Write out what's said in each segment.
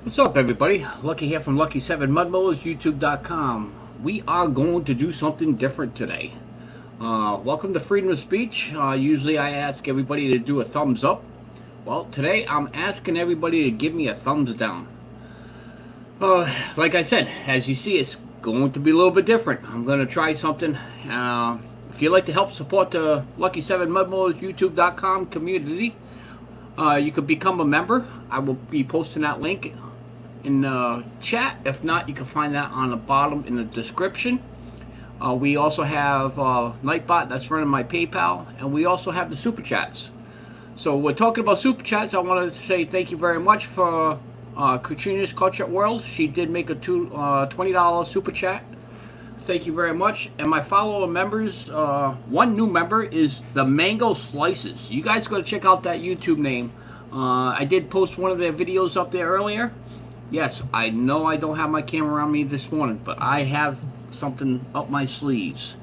What's up, everybody? Lucky here from Lucky7 Mud Mowers, YouTube.com. We are going to do something different today. Welcome to Freedom of Speech. Usually I ask everybody to do a thumbs up. Well, today I'm asking everybody to give me a thumbs down. Like I said, as you see, it's going to be a little bit different. I'm going to try something. If you'd like to help support the Lucky7 Mud Mowers, YouTube.com community, you could become a member. I will be posting that link in the chat. If not, you can find that on the bottom in the description. We also have Nightbot that's running my PayPal, and we also have the super chats. So we're talking about super chats. I wanted to say thank you very much for Katrina's Culture World. She did make a $20 super chat. Thank you very much. And my follower members, one new member is the Mango Slices. You guys got to check out that YouTube name. I did post one of their videos up there earlier. Yes, I know I don't have my camera on me this morning, but I have something up my sleeves.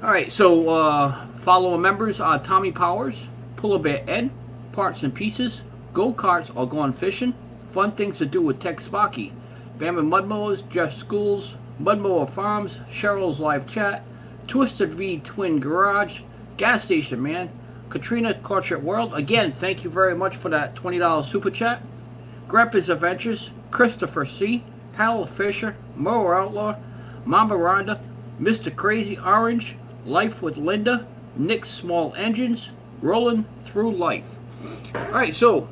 Alright, so follower members are Tommy Powers, Puller Bear Ed, Parts and Pieces, Go-Karts or Gone Fishing, Fun Things to Do with Tech Sparky, Bama Mud Mowers, Jeff Schools, Mud Mower Farms, Cheryl's Live Chat, Twisted V Twin Garage, Gas Station Man, Katrina Culture World. Again, thank you very much for that $20 super chat. Grandpa's Adventures, Christopher C, Hal Fisher, Mower Outlaw, Mama Rhonda, Mr. Crazy Orange, Life with Linda, Nick's Small Engines, Rolling Through Life. Alright, so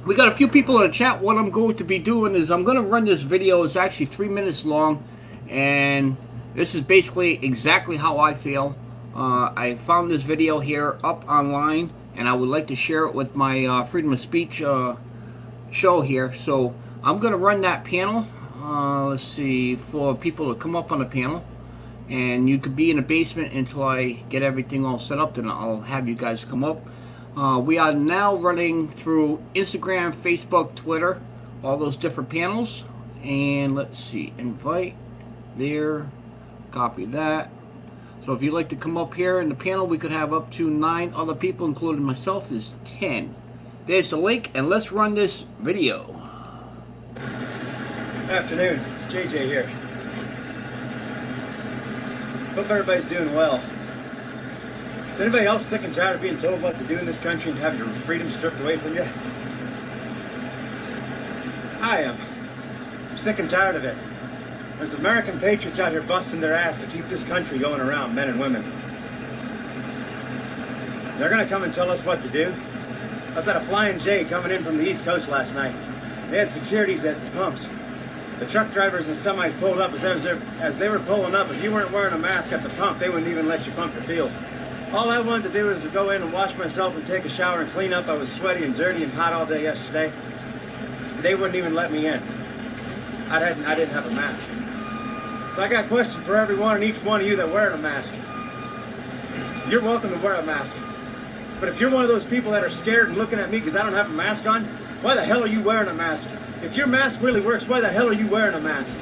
we got a few people in the chat. What I'm going to be doing is I'm going to run this video. It's actually 3 minutes long, and this is basically exactly how I feel. I found this video here up online, and I would like to share it with my Freedom of Speech show here. So I'm going to run that panel, let's see, for people to come up on the panel, and you could be in the basement until I get everything all set up. Then I'll have you guys come up. We are now running through Instagram, Facebook, Twitter, all those different panels. And let's see, invite there, copy that. So if you'd like to come up here in the panel, we could have up to 9 other people, including myself, is 10. There's the link, and let's run this video. Good afternoon, it's JJ here. Hope everybody's doing well. Is anybody else sick and tired of being told what to do in this country and have your freedom stripped away from you? I am. I'm sick and tired of it. There's American patriots out here busting their ass to keep this country going around, men and women. They're gonna come and tell us what to do. I was at a Flying J coming in from the East Coast last night. They had securities at the pumps. The truck drivers and semis pulled up. As they were pulling up, if you weren't wearing a mask at the pump, they wouldn't even let you pump your fuel. All I wanted to do was to go in and wash myself and take a shower and clean up. I was sweaty and dirty and hot all day yesterday. They wouldn't even let me in. I didn't have a mask. So I got a question for everyone and each one of you that wear a mask. You're welcome to wear a mask. But if you're one of those people that are scared and looking at me because I don't have a mask on, why the hell are you wearing a mask? If your mask really works, why the hell are you wearing a mask?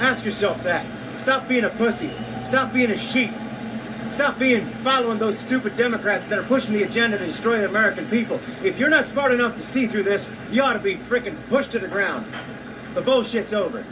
Ask yourself that. Stop being a pussy. Stop being a sheep. Stop following those stupid Democrats that are pushing the agenda to destroy the American people. If you're not smart enough to see through this, you ought to be freaking pushed to the ground. The bullshit's over.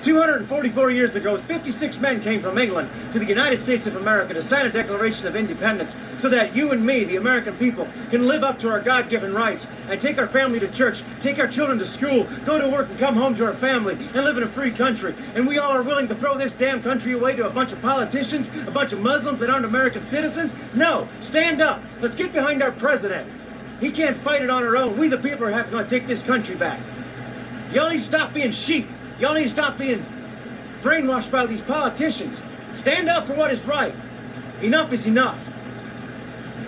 244 years ago, 56 men came from England to the United States of America to sign a Declaration of Independence so that you and me, the American people, can live up to our God-given rights and take our family to church, take our children to school, go to work and come home to our family and live in a free country. And we all are willing to throw this damn country away to a bunch of politicians, a bunch of Muslims that aren't American citizens? No, stand up. Let's get behind our president. He can't fight it on our own. We the people are having to take this country back. Y'all need to stop being sheep. Y'all need to stop being brainwashed by these politicians. Stand up for what is right. Enough is enough.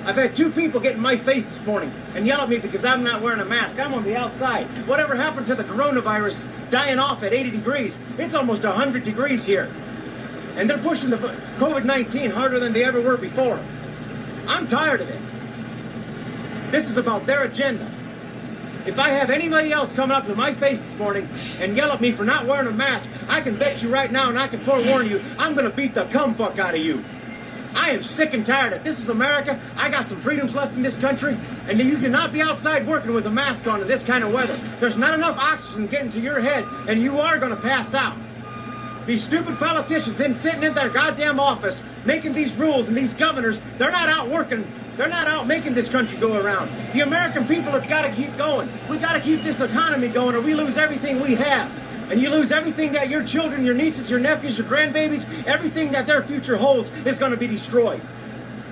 I've had 2 people get in my face this morning and yell at me because I'm not wearing a mask. I'm on the outside. Whatever happened to the coronavirus dying off at 80 degrees? It's almost 100 degrees here. And they're pushing the COVID-19 harder than they ever were before. I'm tired of it. This is about their agenda. If I have anybody else coming up to my face this morning and yell at me for not wearing a mask, I can bet you right now and I can forewarn you, I'm going to beat the cum fuck out of you. I am sick and tired of this is America. I got some freedoms left in this country, and you cannot be outside working with a mask on in this kind of weather. There's not enough oxygen getting to your head, and you are going to pass out. These stupid politicians sitting in their goddamn office making these rules, and these governors, they're not out working. They're not out making this country go around. The American people have got to keep going. We got to keep this economy going, or we lose everything we have. And you lose everything that your children, your nieces, your nephews, your grandbabies, everything that their future holds is going to be destroyed.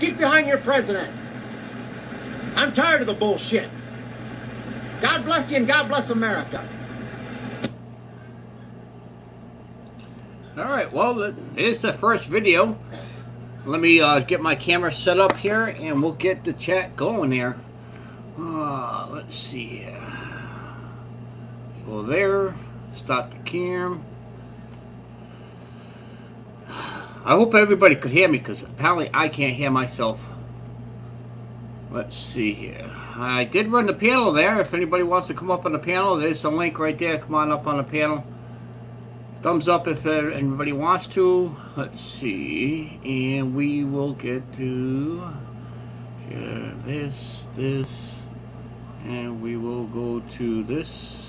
Get behind your president. I'm tired of the bullshit. God bless you and God bless America. All right, well, it is the first video. Let me get my camera set up here, and we'll get the chat going here. Let's see here. Go there. Start the cam. I hope everybody could hear me, because apparently I can't hear myself. Let's see here. I did run the panel there. If anybody wants to come up on the panel, there's the link right there. Come on up on the panel. Thumbs up if anybody wants to. Let's see. And we will get to share this, and we will go to this.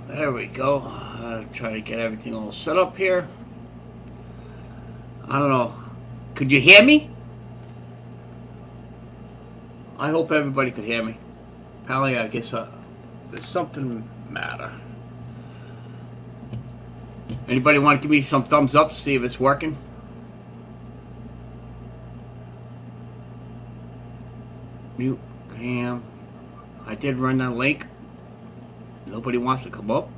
There we go. I'll try to get everything all set up here. I don't know. Could you hear me? I hope everybody could hear me. Apparently, I guess there's something matter. Anybody want to give me some thumbs up to see if it's working? Mute cam. I did run that link. Nobody wants to come up.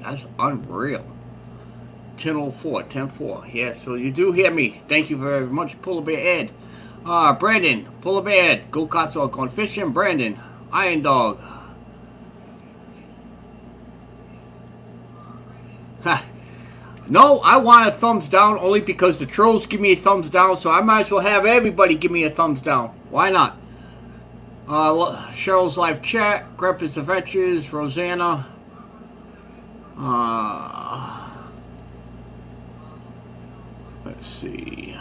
That's unreal. 10:04. Yeah, so you do hear me. Thank you very much, Polar Bear Ed. Brandon, Polar Bear Ed. Go Cots all gone fishing. Brandon, Iron Dog. Ha. No, I want a thumbs down only because the trolls give me a thumbs down, so I might as well have everybody give me a thumbs down. Why not? Cheryl's live chat, Grandpa's Adventures, Rosanna. Let's see.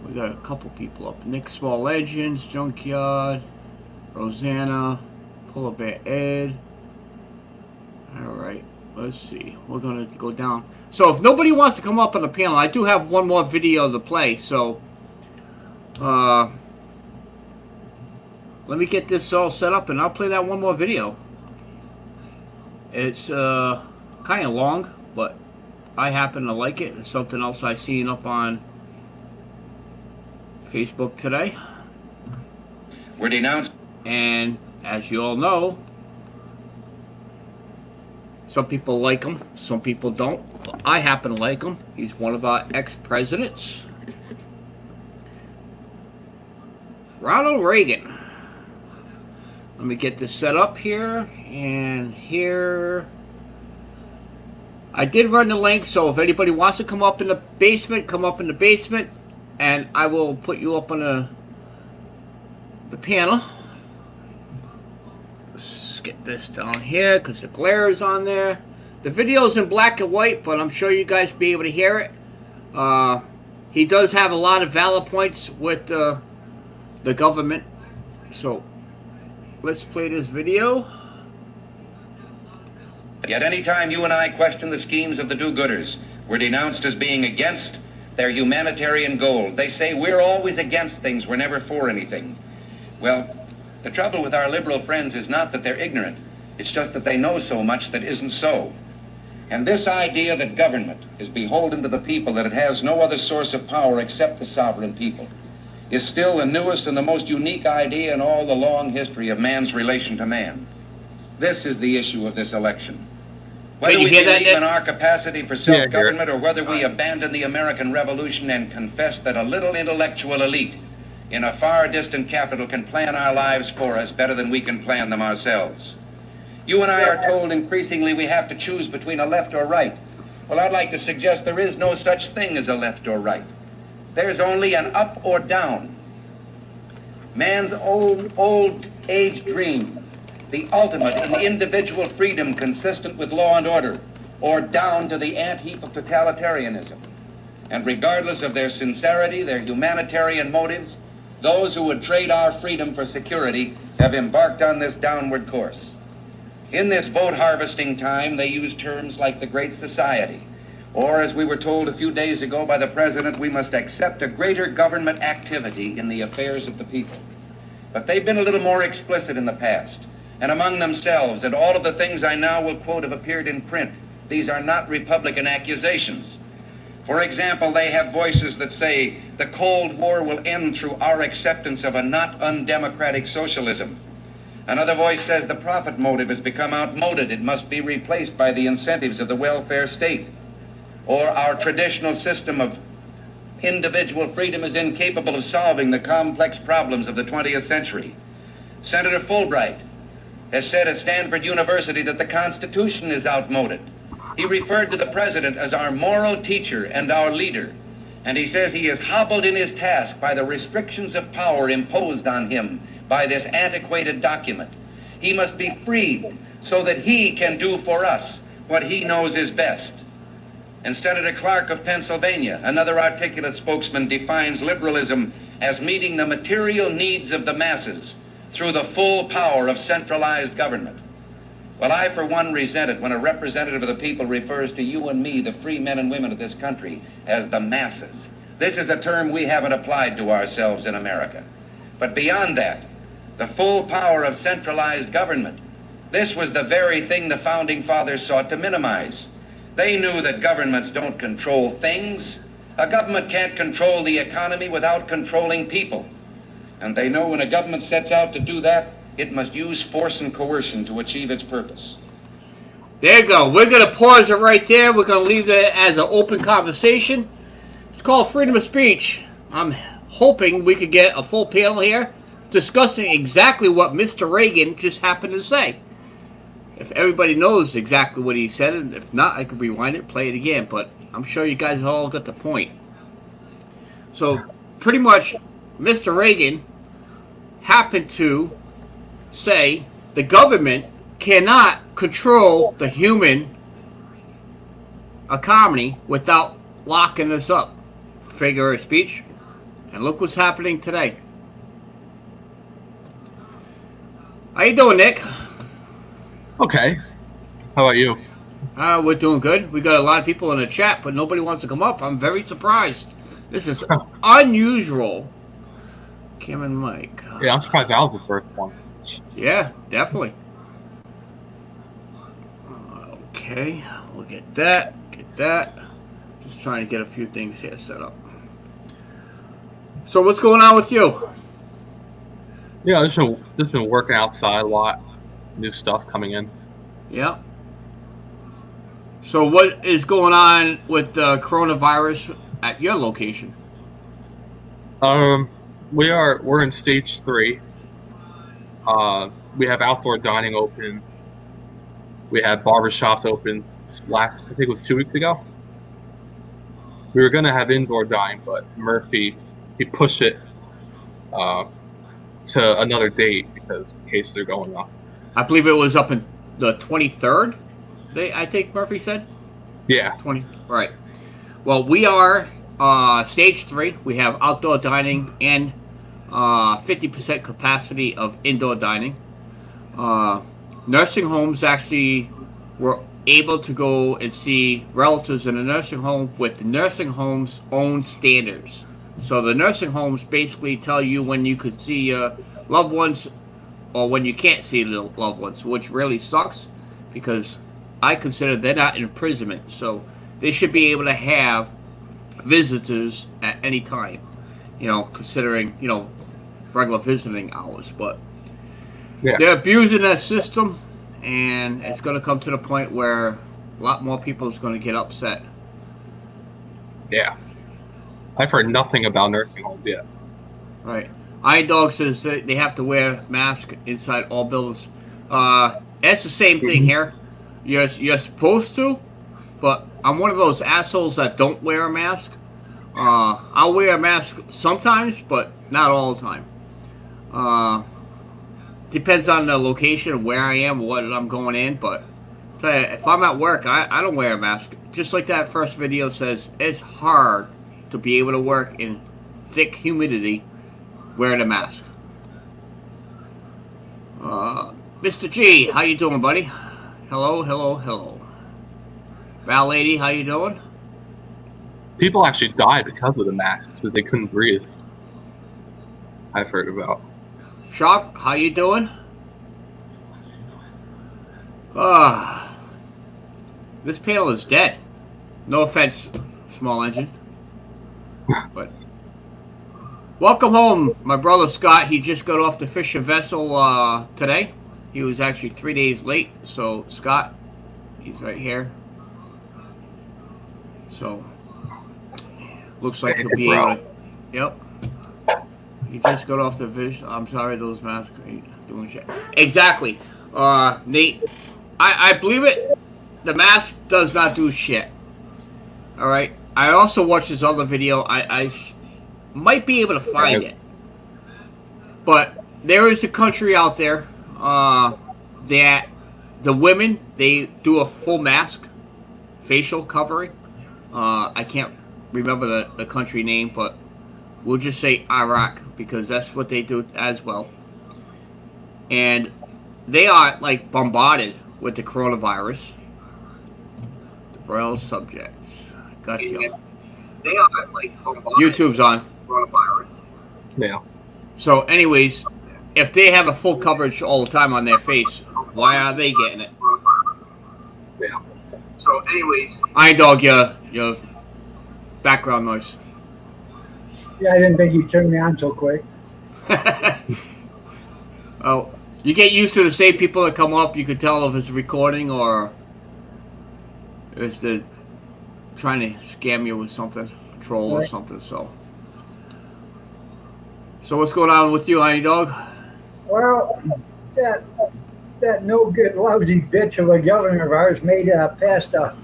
We got a couple people up. Nick Small Legends, Junkyard, Rosanna, Polar Bear Ed. Alright, let's see. We're going to go down. So if nobody wants to come up on the panel, I do have one more video to play. So, let me get this all set up, and I'll play that one more video. It's kind of long, but I happen to like it. It's something else I seen up on Facebook today. We're denounced. And as you all know, some people like him, some people don't. But I happen to like him. He's one of our ex-presidents. Ronald Reagan. Let me get this set up here, and here. I did run the link, so if anybody wants to come up in the basement, come up in the basement, and I will put you up on the panel. Let's get this down here, because the glare is on there. The video is in black and white, but I'm sure you guys will be able to hear it. He does have a lot of valid points with the government, so let's play this video. Yet any time you and I question the schemes of the do-gooders, we're denounced as being against their humanitarian goals. They say we're always against things, we're never for anything. Well, the trouble with our liberal friends is not that they're ignorant. It's just that they know so much that isn't so. And this idea that government is beholden to the people, that it has no other source of power except the sovereign people, is still the newest and the most unique idea in all the long history of man's relation to man. This is the issue of this election. Whether we believe in our capacity for self-government, or whether we abandon the American Revolution and confess that a little intellectual elite in a far distant capital can plan our lives for us better than we can plan them ourselves. You and I are told increasingly we have to choose between a left or right. Well, I'd like to suggest there is no such thing as a left or right. There's only an up or down. Man's old age dream, the ultimate in individual freedom consistent with law and order, or down to the ant heap of totalitarianism. And regardless of their sincerity, their humanitarian motives, those who would trade our freedom for security have embarked on this downward course. In this vote harvesting time, they use terms like the Great Society, or as we were told a few days ago by the President, we must accept a greater government activity in the affairs of the people. But they've been a little more explicit in the past, and among themselves, and all of the things I now will quote have appeared in print. These are not Republican accusations. For example, they have voices that say the Cold War will end through our acceptance of a not undemocratic socialism. Another voice says the profit motive has become outmoded. It must be replaced by the incentives of the welfare state. Or our traditional system of individual freedom is incapable of solving the complex problems of the 20th century. Senator Fulbright has said at Stanford University that the Constitution is outmoded. He referred to the President as our moral teacher and our leader. And he says he is hobbled in his task by the restrictions of power imposed on him by this antiquated document. He must be freed so that he can do for us what he knows is best. And Senator Clark of Pennsylvania, another articulate spokesman, defines liberalism as meeting the material needs of the masses through the full power of centralized government. Well, I, for one, resent it when a representative of the people refers to you and me, the free men and women of this country, as the masses. This is a term we haven't applied to ourselves in America. But beyond that, the full power of centralized government, this was the very thing the Founding Fathers sought to minimize. They knew that governments don't control things. A government can't control the economy without controlling people. And they know when a government sets out to do that, it must use force and coercion to achieve its purpose. There you go. We're going to pause it right there. We're going to leave that as an open conversation. It's called freedom of speech. I'm hoping we could get a full panel here discussing exactly what Mr. Reagan just happened to say. If everybody knows exactly what he said, and if not, I could rewind it, play it again. But I'm sure you guys all got the point. So, pretty much, Mr. Reagan happened to say the government cannot control the human economy without locking us up. Figure of speech. And look what's happening today. How you doing, Nick? Okay. How about you? We're doing good. We got a lot of people in the chat, but nobody wants to come up. I'm very surprised. This is unusual. Kim and Mike. Yeah, I'm surprised I was the first one. Yeah, definitely. Okay, we'll get that. Just trying to get a few things here set up. So what's going on with you? Yeah, just been working outside a lot. New stuff coming in. Yeah. So what is going on with the coronavirus at your location? We're in stage 3. We have outdoor dining open. We have barbershops open I think it was 2 weeks ago. We were going to have indoor dining, but Murphy, he pushed it to another date because cases are going up. I believe it was up in the 23rd, I think Murphy said? Yeah. 20. Right. Well, we are stage 3. We have outdoor dining and 50% capacity of indoor dining. Nursing homes actually were able to go and see relatives in a nursing home with the nursing home's own standards. So the nursing homes basically tell you when you could see your loved ones or when you can't see the loved ones, which really sucks because I consider they're not in imprisonment. So they should be able to have visitors at any time, considering, regular visiting hours. But yeah, they're abusing that system, and it's going to come to the point where a lot more people is going to get upset. Yeah. I've heard nothing about nursing homes yet. Right. Iron Dog says that they have to wear masks inside all buildings. That's the same thing here. You're supposed to, but I'm one of those assholes that don't wear a mask. I'll wear a mask sometimes, but not all the time. Depends on the location, where I am, what I'm going in, but tell you, if I'm at work, I don't wear a mask. Just like that first video says, it's hard to be able to work in thick humidity wearing a mask. Mr. G, how you doing, buddy? Hello, hello, hello. Val Lady, how you doing? People actually died because of the masks because they couldn't breathe. I've heard about. Sharp, how you doing? This panel is dead. No offense, small engine. But welcome home, my brother Scott. He just got off the fishing vessel today. He was actually 3 days late. So Scott, he's right here. So looks like he'll be able to. Yep. He just got off the fish. I'm sorry, those masks ain't doing shit. Exactly. Nate, I believe it. The mask does not do shit. Alright. I also watched this other video. I might be able to find it. But there is a country out there that the women, they do a full mask, facial covering. I can't remember the country name, but we'll just say Iraq because that's what they do as well. And they are like bombarded with the coronavirus. The royal subjects. Gotcha. They are like bombarded. YouTube's on. Coronavirus. Yeah. So anyways, if they have a full coverage all the time on their face, why are they getting it? Yeah. So anyways, Iron Dog, your background noise. Yeah, I didn't think you'd turn me on so quick. Oh, you get used to the same people that come up. You can tell if it's recording or if they're trying to scam you with something, troll or something. So what's going on with you, Iron Dog? Well, that no good, lousy bitch of a governor of ours passed a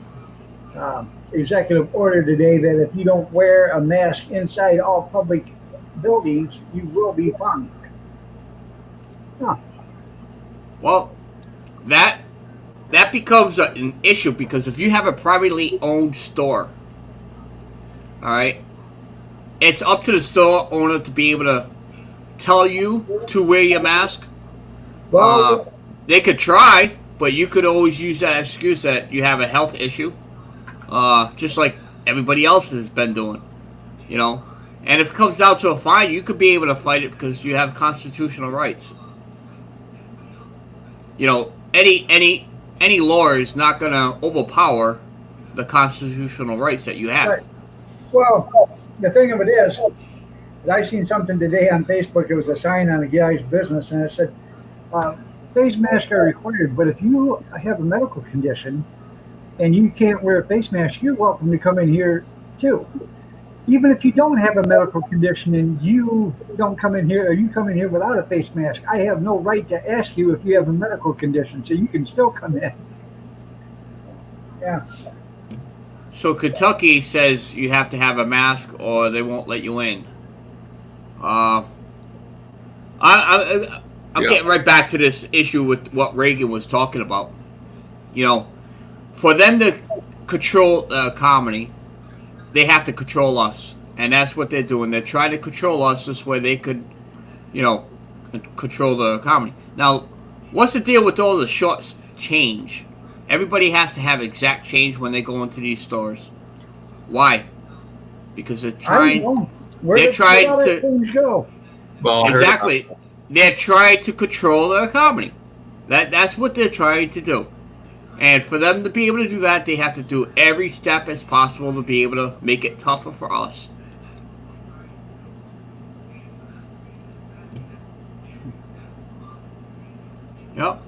executive order today that if you don't wear a mask inside all public buildings, you will be fined. Huh. Well, that becomes an issue because if you have a privately owned store, all right, it's up to the store owner to be able to tell you to wear your mask. Well, they could try, but you could always use that excuse that you have a health issue, just like everybody else has been doing, you know. And if it comes down to a fine, you could be able to fight it because you have constitutional rights. You know, any law is not going to overpower the constitutional rights that you have. right. Well, the thing of it is, I seen something today on Facebook. It was a sign on a guy's business, and it said, face masks are required, but if you have a medical condition and you can't wear a face mask, you're welcome to come in here too. Even if you don't have a medical condition and you don't come in here, or you come in here without a face mask, I have no right to ask you if you have a medical condition, so you can still come in. Yeah. So Kentucky says you have to have a mask or they won't let you in. I'm getting right back to this issue with what Reagan was talking about. You know, for them to control the economy, they have to control us. And that's what they're doing. They're trying to control us this way they could, you know, control the economy. Now, what's the deal with all the short change? Everybody has to have exact change when they go into these stores. Why? Because they're trying. They're trying to go. Well, exactly. They're trying to control the economy. That's what they're trying to do. And for them to be able to do that, they have to do every step as possible to be able to make it tougher for us. Yep.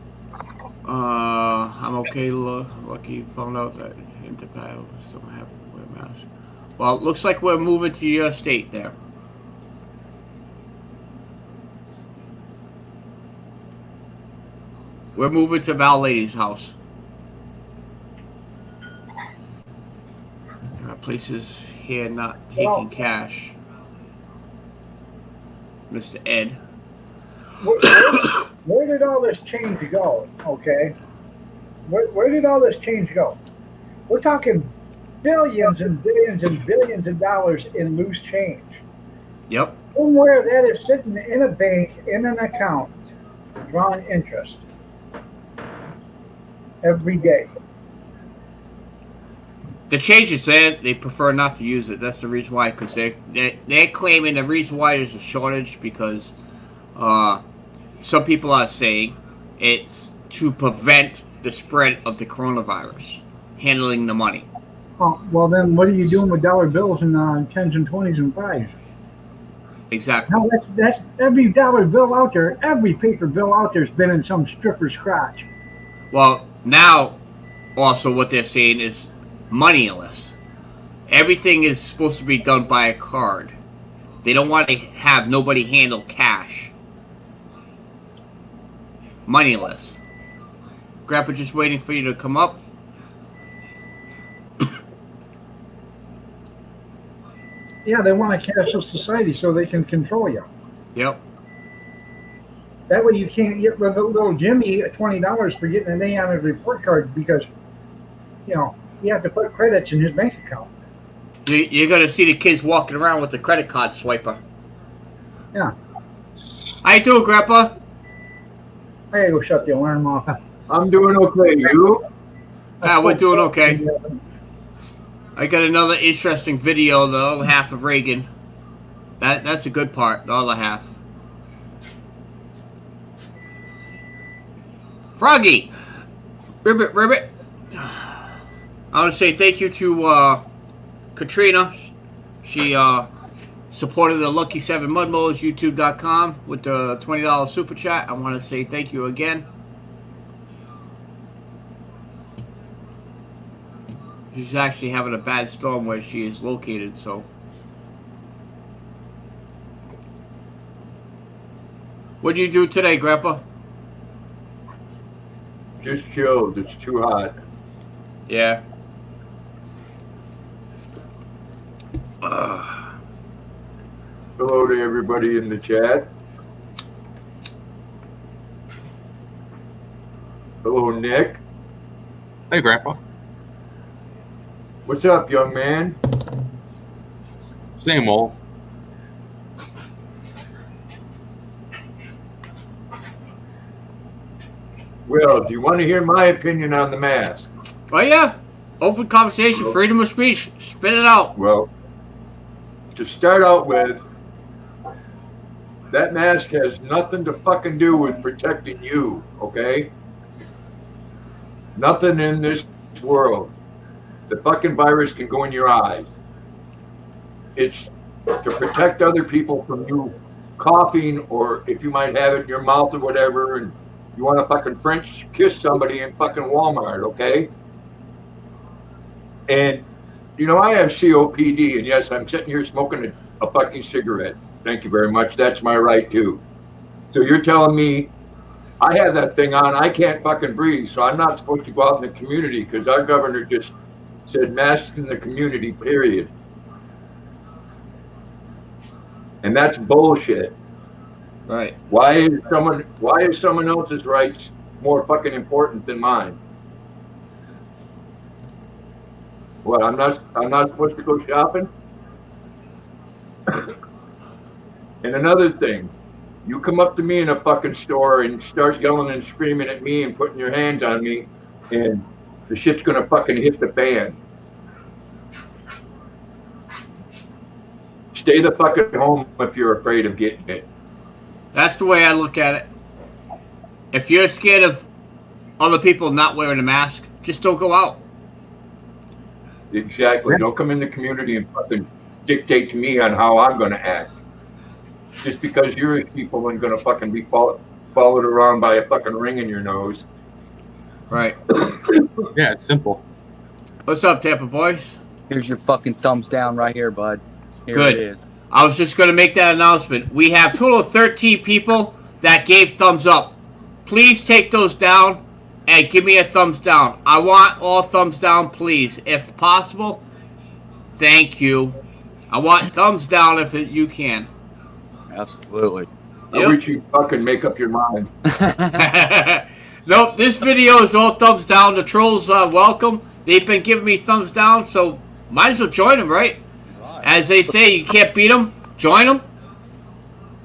I'm okay. Lucky found out that Interpaddle still have to wear masks. Well, it looks like we're moving to your state there. We're moving to Val Lady's house. There are places here not taking cash. Mr. Ed. Where did all this change go? Okay. Where did all this change go? We're talking billions and billions and billions of dollars in loose change. Yep. Somewhere that is sitting in a bank, in an account, drawing interest every day. The change is that they prefer not to use it. That's the reason why, because they're claiming the reason why there's a shortage because some people are saying it's to prevent the spread of the coronavirus, handling the money. Oh, well, then what are you doing with dollar bills and 10s and 20s and 5s? Exactly. No, that's every dollar bill out there, every paper bill out there has been in some stripper's crotch. Well, now also what they're saying is moneyless. Everything is supposed to be done by a card. They don't want to have nobody handle cash. Moneyless. Grandpa just waiting for you to come up. Yeah, they want a cashless society so they can control you. Yep. That way you can't get little Jimmy $20 for getting an A on his report card because, you know, you have to put credits in his bank account. You're going to see the kids walking around with the credit card swiper. Yeah. How you doing, Grandpa? I gotta go shut the alarm off. I'm doing okay. You? We're doing okay. I got another interesting video, the other half of Reagan. That's the good part, the other half. Froggy! Ribbit. I want to say thank you to Katrina. She supported the Lucky 7 Mud Mowers, YouTube.com with the $20 super chat. I want to say thank you again. She's actually having a bad storm where she is located, so. What did you do today, Grandpa? Just chilled. It's too hot. Yeah. Hello to everybody in the chat. Hello, Nick. Hey, Grandpa. What's up, young man? Same old. Well, do you want to hear my opinion on the mask? Oh, yeah. Open conversation, freedom of speech. Spit it out. Well, to start out with, that mask has nothing to fucking do with protecting you, okay? Nothing in this world. The fucking virus can go in your eyes. It's to protect other people from you coughing, or if you might have it in your mouth or whatever, and you want to fucking French kiss somebody in fucking Walmart, okay? And, you know, I have COPD, and yes, I'm sitting here smoking a fucking cigarette. Thank you very much. That's my right, too. So you're telling me I have that thing on, I can't fucking breathe, so I'm not supposed to go out in the community because our governor just said masks in the community, period. And that's bullshit. Right. Why is someone else's rights more fucking important than mine? What, I'm not supposed to go shopping? And another thing, you come up to me in a fucking store and start yelling and screaming at me and putting your hands on me, and the shit's gonna fucking hit the fan. Stay the fuck at home if you're afraid of getting it. That's the way I look at it. If you're scared of other people not wearing a mask, just don't go out. Exactly. Don't come in the community and fucking dictate to me on how I'm gonna act. Just because you're people and gonna fucking be followed around by a fucking ring in your nose. Right. Yeah, it's simple. What's up, Tampa boys? Here's your fucking thumbs down right here, bud. Here Good. it is. I was just going to make that announcement. We have total of 13 people that gave thumbs up. Please take those down and give me a thumbs down. I want all thumbs down, please. If possible, thank you. I want thumbs down if you can. Absolutely. I wish you fucking make up your mind. Nope, this video is all thumbs down. The trolls welcome. They've been giving me thumbs down, so might as well join them, right? As they say, you can't beat them. Join them.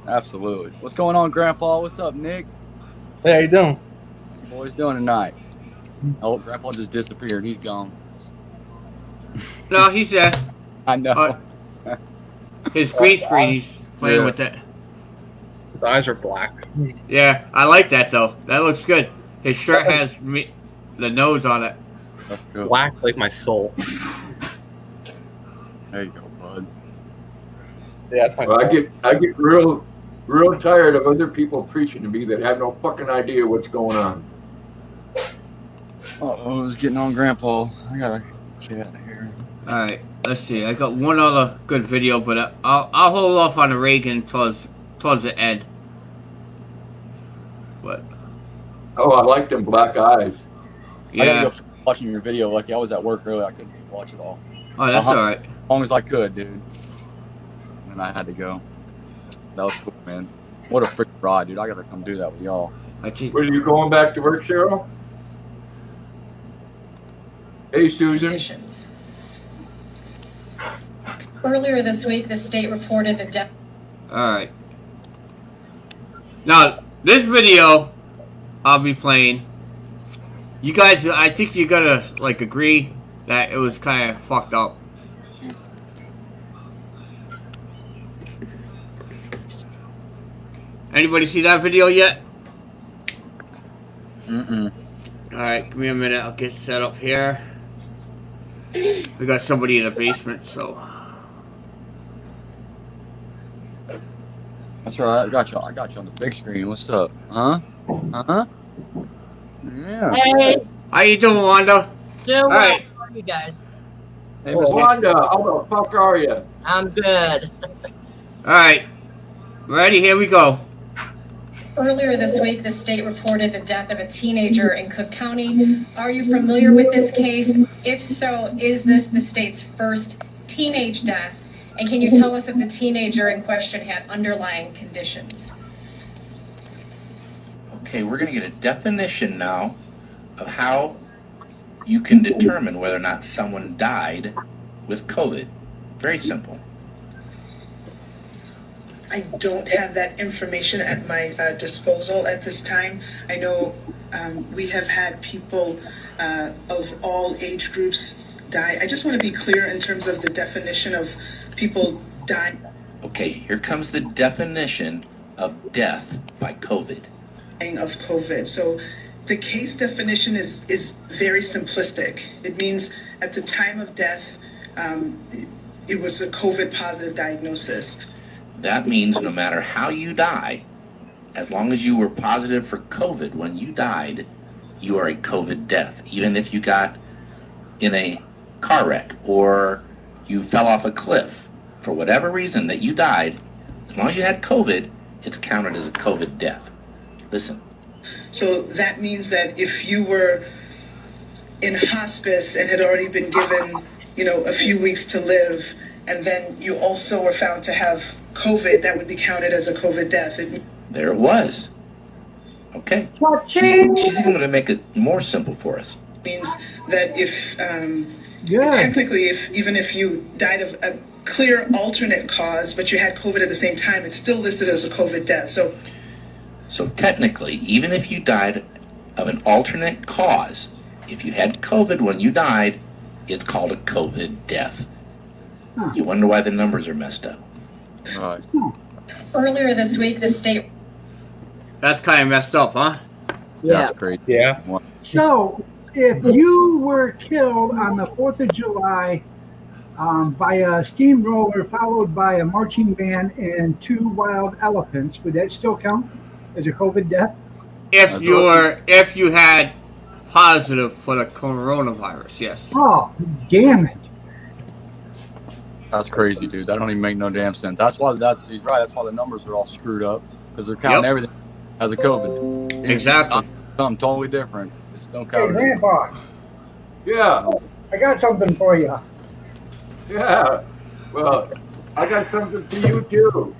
Absolutely. What's going on, Grandpa? What's up, Nick? Hey, how you doing? What you boys doing tonight? Oh, Grandpa just disappeared. He's gone. No, he's there. I know. His green screen, he's playing Yeah. with that. His eyes are black. Yeah, I like that though. That looks good. His shirt has the nose on it. That's good. Black like my soul. There you go, bud. Yeah, that's my Well, soul. I get real tired of other people preaching to me that have no fucking idea what's going on. Oh, I was getting on Grandpa. I gotta get out of here. All right, let's see. I got one other good video, but I'll hold off on the Reagan towards the end. But Oh, I like them black eyes. I yeah, gotta go watching your video. Like I was at work earlier, I couldn't watch it all. oh, that's all right. As long as I could, dude. And I had to go. That was cool, man. What a freaking ride, dude. I gotta come do that with y'all. I think. Were you going back to work, Cheryl? Hey, Susan. Conditions. Earlier this week, the state reported the death. All right. Now this video, I'll be playing. You guys, I think you're gonna like agree that it was kind of fucked up. Anybody see that video yet? Mm-mm. All right, give me a minute. I'll get set up here. We got somebody in the basement, so. That's right. I got you. I got you on the big screen. What's up? Huh? Huh? Yeah. Hey, How you doing, Wanda? doing All well. right. How are you guys? Hey, Miss Wanda, how the fuck are you? I'm good. All right. Ready? Here we go. Earlier this week, the state reported the death of a teenager in Cook County. Are you familiar with this case? If so, is this the state's first teenage death? And can you tell us if the teenager in question had underlying conditions? Okay, we're going to get a definition now of how you can determine whether or not someone died with COVID. Very simple. I don't have that information at my disposal at this time. I know we have had people of all age groups die. I just want to be clear in terms of the definition of people dying Okay, here comes the definition of death by COVID. of COVID. So the case definition is very simplistic. It means at the time of death, it was a COVID positive diagnosis. That means no matter how you die, as long as you were positive for COVID when you died, you are a COVID death. Even if you got in a car wreck or you fell off a cliff, for whatever reason that you died, as long as you had COVID, it's counted as a COVID death. Listen. So that means that if you were in hospice and had already been given, a few weeks to live, and then you also were found to have COVID, that would be counted as a COVID death. There it was. Okay. She's going to make it more simple for us. Means that if, technically, even if you died of a clear alternate cause, but you had COVID at the same time, it's still listed as a COVID death. So technically, even if you died of an alternate cause, if you had COVID when you died, it's called a COVID death. You wonder why the numbers are messed up. Right. Earlier this week, the state. That's kind of messed up, huh? Yeah. That's great. Yeah. So, if you were killed on the 4th of July by a steamroller followed by a marching band and 2 wild elephants, would that still count as a COVID death? If you had positive for the coronavirus, yes. Oh, damn it. That's crazy, dude. That don't even make no damn sense. He's right. That's why the numbers are all screwed up because they're counting everything as a COVID. Exactly. Something totally different. It's still Hey, counted. Grandpa, Yeah, I got something for you. yeah. Well, I got something for you too.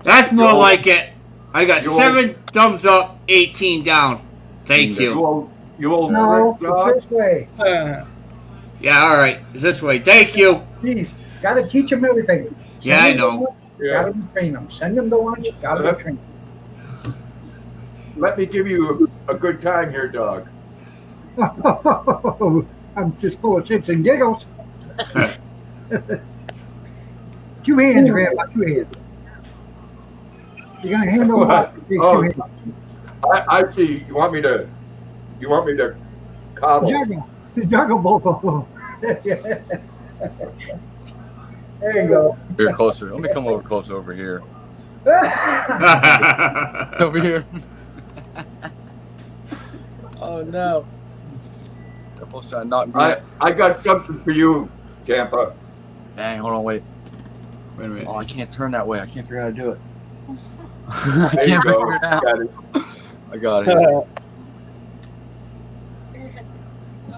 That's more like it. I got 7 thumbs up, 18 down. Thank you. You old No, prick, dog. it's this way. Yeah, all right. It's this way. Thank you. Please, gotta teach them everything. Yeah, I Send them to know. lunch, Gotta train them. Send them to lunch. Gotta train them. Let me give you a good time here, dog. I'm just full of shits and giggles. 2 hands, Grandpa. 2 hands. You're gonna handle what? Oh. 2 hands. I see. You want me to coddle? Juggle both of them. There you go. Here, closer. Let me come over closer over here. Over here. Oh no. They're supposed to try to knock me out. I got something for you, Tampa. Dang, hold on, wait. Wait a minute. Oh, I can't turn that way. I can't figure out how to do it. I There you can't go. figure it out. Got it. I got it.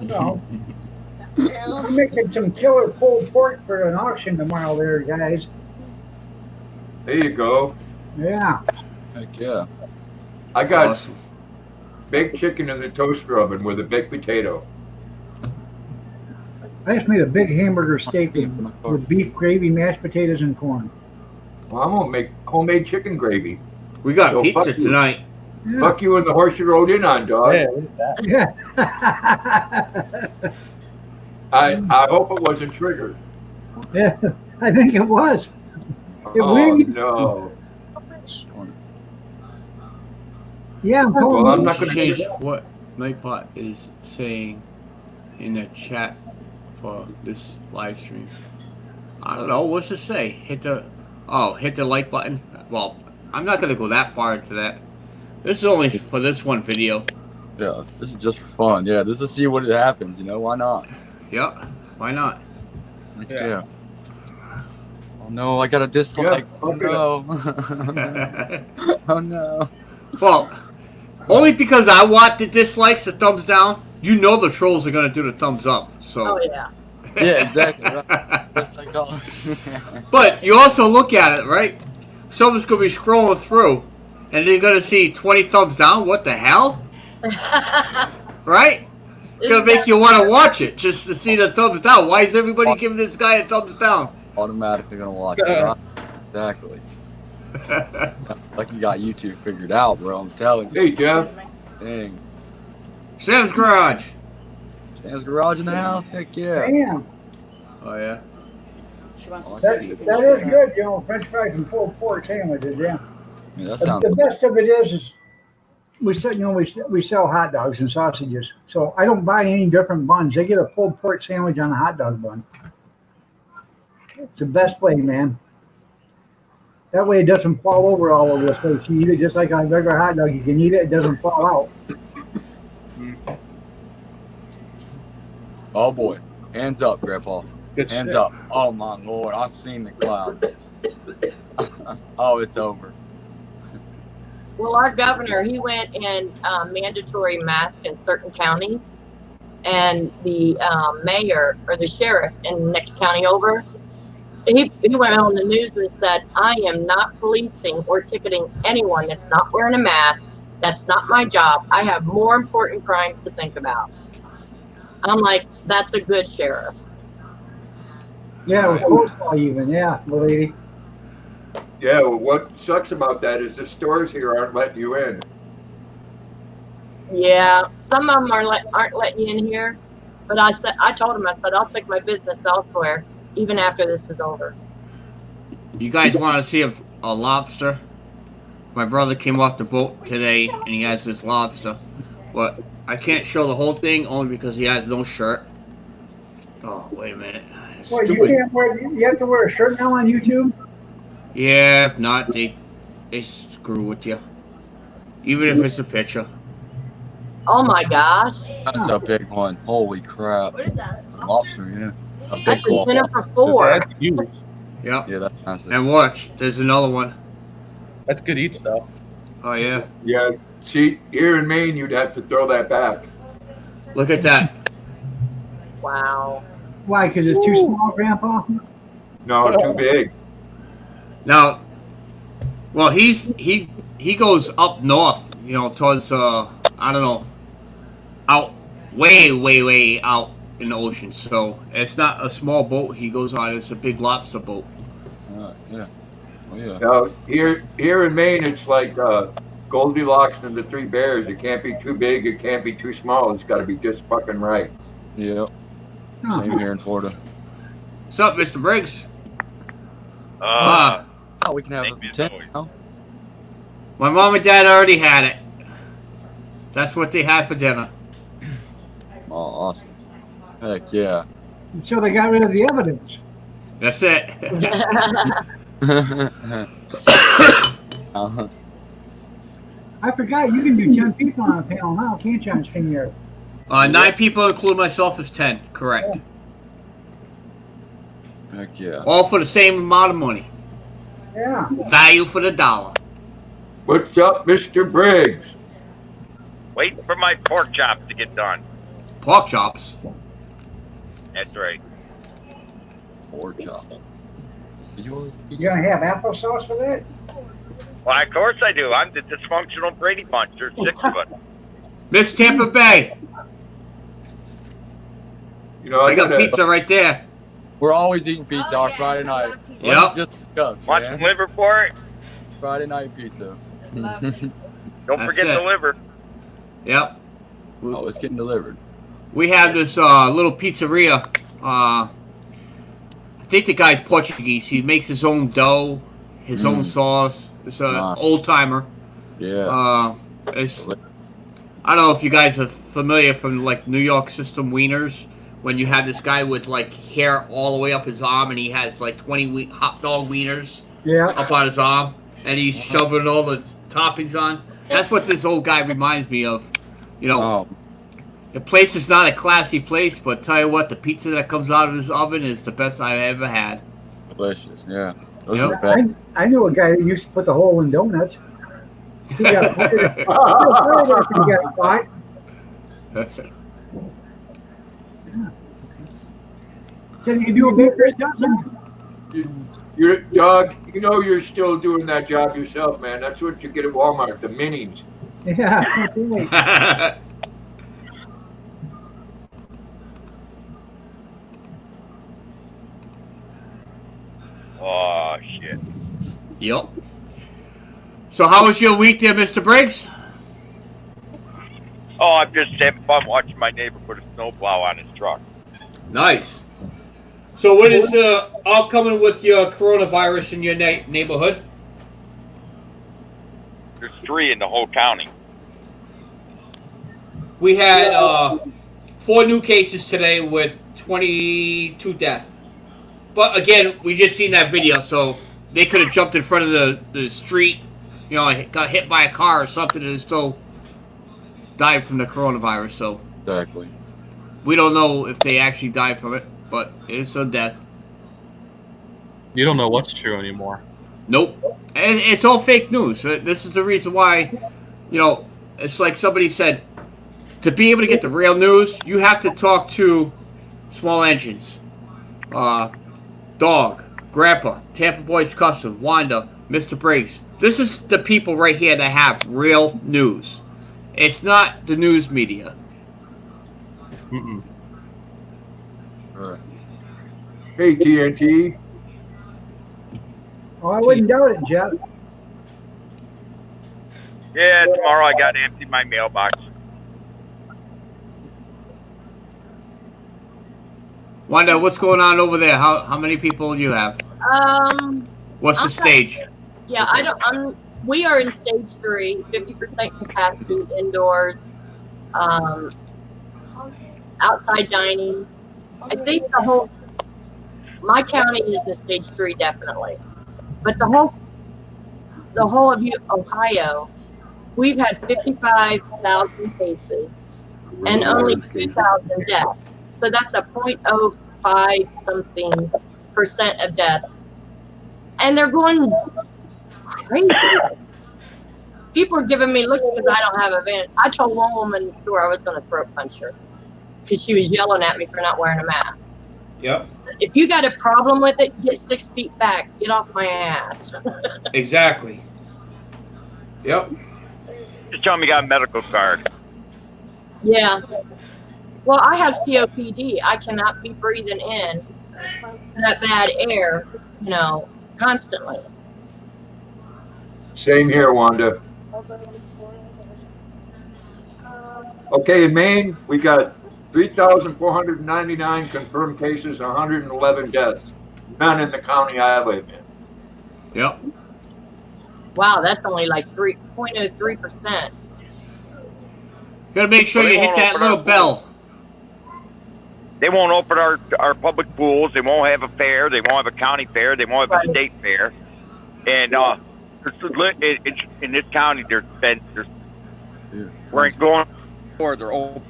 No. I'm making some killer pulled pork for an auction tomorrow there, guys. There you go. Yeah. Heck yeah. I got Awesome. baked chicken in the toaster oven with a baked potato. I just made a big hamburger steak with beef gravy, mashed potatoes, and corn. Well, I'm gonna make homemade chicken gravy. We got So pizza fuck you. tonight. Yeah. Fuck you and the horse you rode in on, dog. Yeah, look at that. Yeah. I hope it wasn't triggered. Yeah, I think it was. It Oh really- no. Yeah, I'm Well, calling I'm you. not gonna Change what Nightbot is saying in the chat for this live stream. I don't know. What's it say? Hit the like button. Well, I'm not gonna go that far into that. This is only for this one video. Yeah, this is just for fun. Yeah, this is to see what happens. You know, why not? Yeah, why not? Heck yeah. Oh no, I got a dislike. Yeah, Oh no. Oh no. Well, only because I want the dislikes, the thumbs down. You know the trolls are gonna do the thumbs up. So. Oh yeah. Yeah, exactly. That's like all. But you also look at it, right? Someone's gonna be scrolling through, and they're gonna see 20 thumbs down. What the hell? Right? It's gonna make you want to watch it just to see the thumbs down. Why is everybody giving this guy a thumbs down? Automatically gonna watch it. Right? Exactly. Like you got YouTube figured out, bro. I'm telling you. Hey, Jeff. Dang. Sam's Garage. Sam's Garage in the house? Heck yeah. Damn. Oh yeah. That is good, you know, French fries and pulled pork sandwiches, yeah. Yeah, that sounds. The best of it is we sell, you know, we sell hot dogs and sausages. So I don't buy any different buns. They get a pulled pork sandwich on a hot dog bun. It's the best way, man. That way it doesn't fall over all over the place. You eat it just like a regular hot dog. You can eat it, it doesn't fall out. Oh boy. Hands up, Grandpa. Good Hands shit. up. Oh my lord. I've seen the cloud. Oh, it's over. Well, our governor, he went in mandatory mask in certain counties, and the mayor or the sheriff in the next county over, he went on the news and said, I am not policing or ticketing anyone that's not wearing a mask. That's not my job. I have more important crimes to think about. I'm like, that's a good sheriff. Yeah, with coleslaw even, yeah, the lady. Yeah, well, what sucks about that is the stores here aren't letting you in. Yeah, some of them aren't letting you in here, but I told him, I said, I'll take my business elsewhere, even after this is over. You guys want to see a lobster? My brother came off the boat today, and he has this lobster. But I can't show the whole thing only because he has no shirt. Oh, wait a minute. Well, you Stupid. can't wear, you have to wear a shirt now on YouTube? Yeah, if not, they screw with you. Even if it's a picture. Oh my gosh. That's a big one. Holy crap. What is that? Lobster, yeah. A big I've claw. been in for 4. That's huge. Yep. Yeah, that's massive. And watch, there's another one. That's good eat stuff. Oh, yeah. Yeah, see, here in Maine, you'd have to throw that back. Look at that. Wow. Why, because it's too small, Grandpa? No, too big. Now, Well, he goes up north, towards I don't know, out way out in the ocean. So it's not a small boat he goes on; it's a big lobster boat. Yeah. Oh yeah. Now here in Maine, it's like Goldilocks and the Three Bears. It can't be too big. It can't be too small. It's got to be just fucking right. Yep. Same here in Florida. What's up, Mr. Briggs? Oh, we can have a tent now. My mom and dad already had it. That's what they had for dinner. Oh, awesome. Heck yeah. So they got rid of the evidence. That's it. I forgot you can do 10 people on a panel now, can't you, on StreamYard? 9 people, including myself, is 10. Correct. Heck yeah. All for the same amount of money. Yeah. Value for the dollar. What's up, Mr. Briggs? Waiting for my pork chops to get done. Pork chops? That's right. Pork chops. You gonna have applesauce for that? Well, of course I do. I'm the dysfunctional Brady Bunch. There's 6 of us. Miss Tampa Bay. I got pizza right there. We're always eating pizza on Friday night. Yep. Just discuss, Want man. some liver for it? Friday night pizza. Don't forget the liver. Yep. Oh, it's getting delivered. We have this little pizzeria. I think the guy's Portuguese. He makes his own dough, his own sauce. It's an old timer. Yeah. I don't know if you guys are familiar from like New York system wieners, when you have this guy with like hair all the way up his arm and he has like 20 hot dog wieners up on his arm and he's shoving all the toppings on. That's what this old guy reminds me of. The place is not a classy place, but tell you what, the pizza that comes out of this oven is the best I've ever had. Delicious, yeah. I knew a guy that used to put the hole in donuts. He got fired. He got caught. Can you do a baker's dozen? You're dog. You're still doing that job yourself, man. That's what you get at Walmart, the minis. Yeah. Oh, shit. Yep. So how was your week there, Mr. Briggs? Oh, I'm just having fun watching my neighbor put a snowplow on his truck. Nice. So what is outcoming with your coronavirus in your neighborhood? There's 3 in the whole county. We had 4 new cases today with 22 deaths. But again, we just seen that video, so they could have jumped in front of the street, got hit by a car or something and still died from the coronavirus. So exactly. We don't know if they actually died from it, but it's a death. You don't know what's true anymore. Nope. And it's all fake news. This is the reason why, it's like somebody said, to be able to get the real news, you have to talk to small engines. Dog, Grandpa, Tampa Boys Custom, Wanda, Mr. Briggs. This is the people right here that have real news. It's not the news media. Mm-mm. Hey, TNT. Oh, I wouldn't doubt it, Jeff. Yeah, tomorrow I got to empty my mailbox. Wanda, what's going on over there? How many people do you have? What's the stage? Yeah, we are in stage 3, 50% capacity indoors, outside dining. I think my county is in stage 3 definitely, but the whole of Ohio, we've had 55,000 cases and only 2,000 deaths. So that's a 0.05 something % of death. And they're going crazy. People are giving me looks because I don't have a van. I told one woman in the store I was going to throat punch her because she was yelling at me for not wearing a mask. Yep. If you got a problem with it, get 6 feet back. Get off my ass. Exactly. Yep. Just tell them you got a medical card. Yeah. Well, I have COPD. I cannot be breathing in that bad air, constantly. Same here, Wanda. Okay, in Maine, we got 3,499 confirmed cases, 111 deaths. None in the county I live in. Yep. Wow, that's only like 3.03%. Gotta make sure you hit that little bell. They won't open our public pools. They won't have a fair. They won't have a county fair. They won't have a state fair. And in this county, we're going or they're open.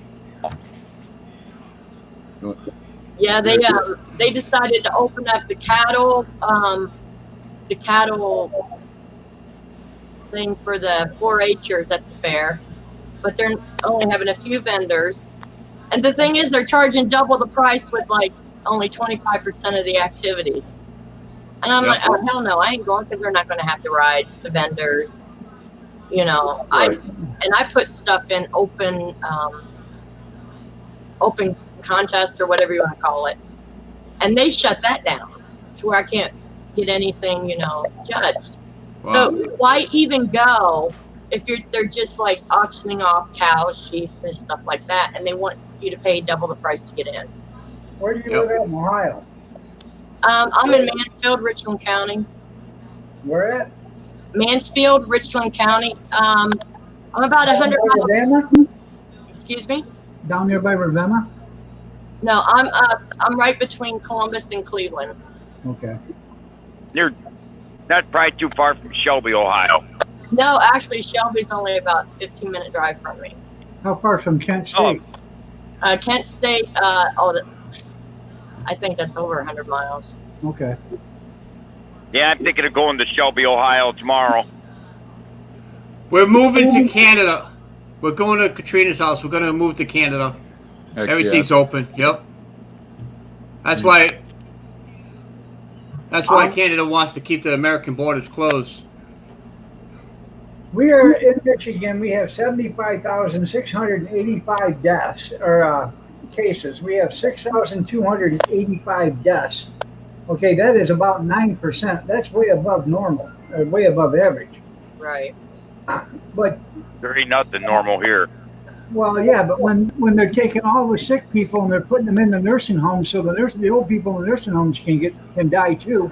Yeah, they decided to open up the cattle thing for the 4-H'ers at the fair, but they're only having a few vendors. And the thing is, they're charging double the price with like only 25% of the activities. And I'm like, oh, hell no, I ain't going because they're not going to have the rides, the vendors. Right. I put stuff in open contest or whatever you want to call it, and they shut that down to where I can't get anything, judged. Wow. So why even go if they're just like auctioning off cows, sheep, and stuff like that, and they want you to pay double the price to get in? Where do you live at in Ohio? I'm in Mansfield, Richland County. Where at? Mansfield, Richland County. I'm about 100 miles. Ravenna? Excuse me? Down there by Ravenna? No, I'm right between Columbus and Cleveland. Okay. That's probably too far from Shelby, Ohio. No, actually, Shelby's only about a 15-minute drive from me. How far from Kent State? Kent State, I think that's over 100 miles. Okay. Yeah, I'm thinking of going to Shelby, Ohio tomorrow. We're moving to Canada. We're going to Katrina's house. We're going to move to Canada. Heck Everything's yeah. open. Yep. That's why Canada wants to keep the American borders closed. We are in Michigan. We have 75,685 deaths or cases. We have 6,285 deaths. Okay, that is about 9%. That's way above normal, or way above average. Right. But there ain't nothing normal here. well, yeah, but when they're taking all the sick people and they're putting them in the nursing homes, so the old people in the nursing homes can die too.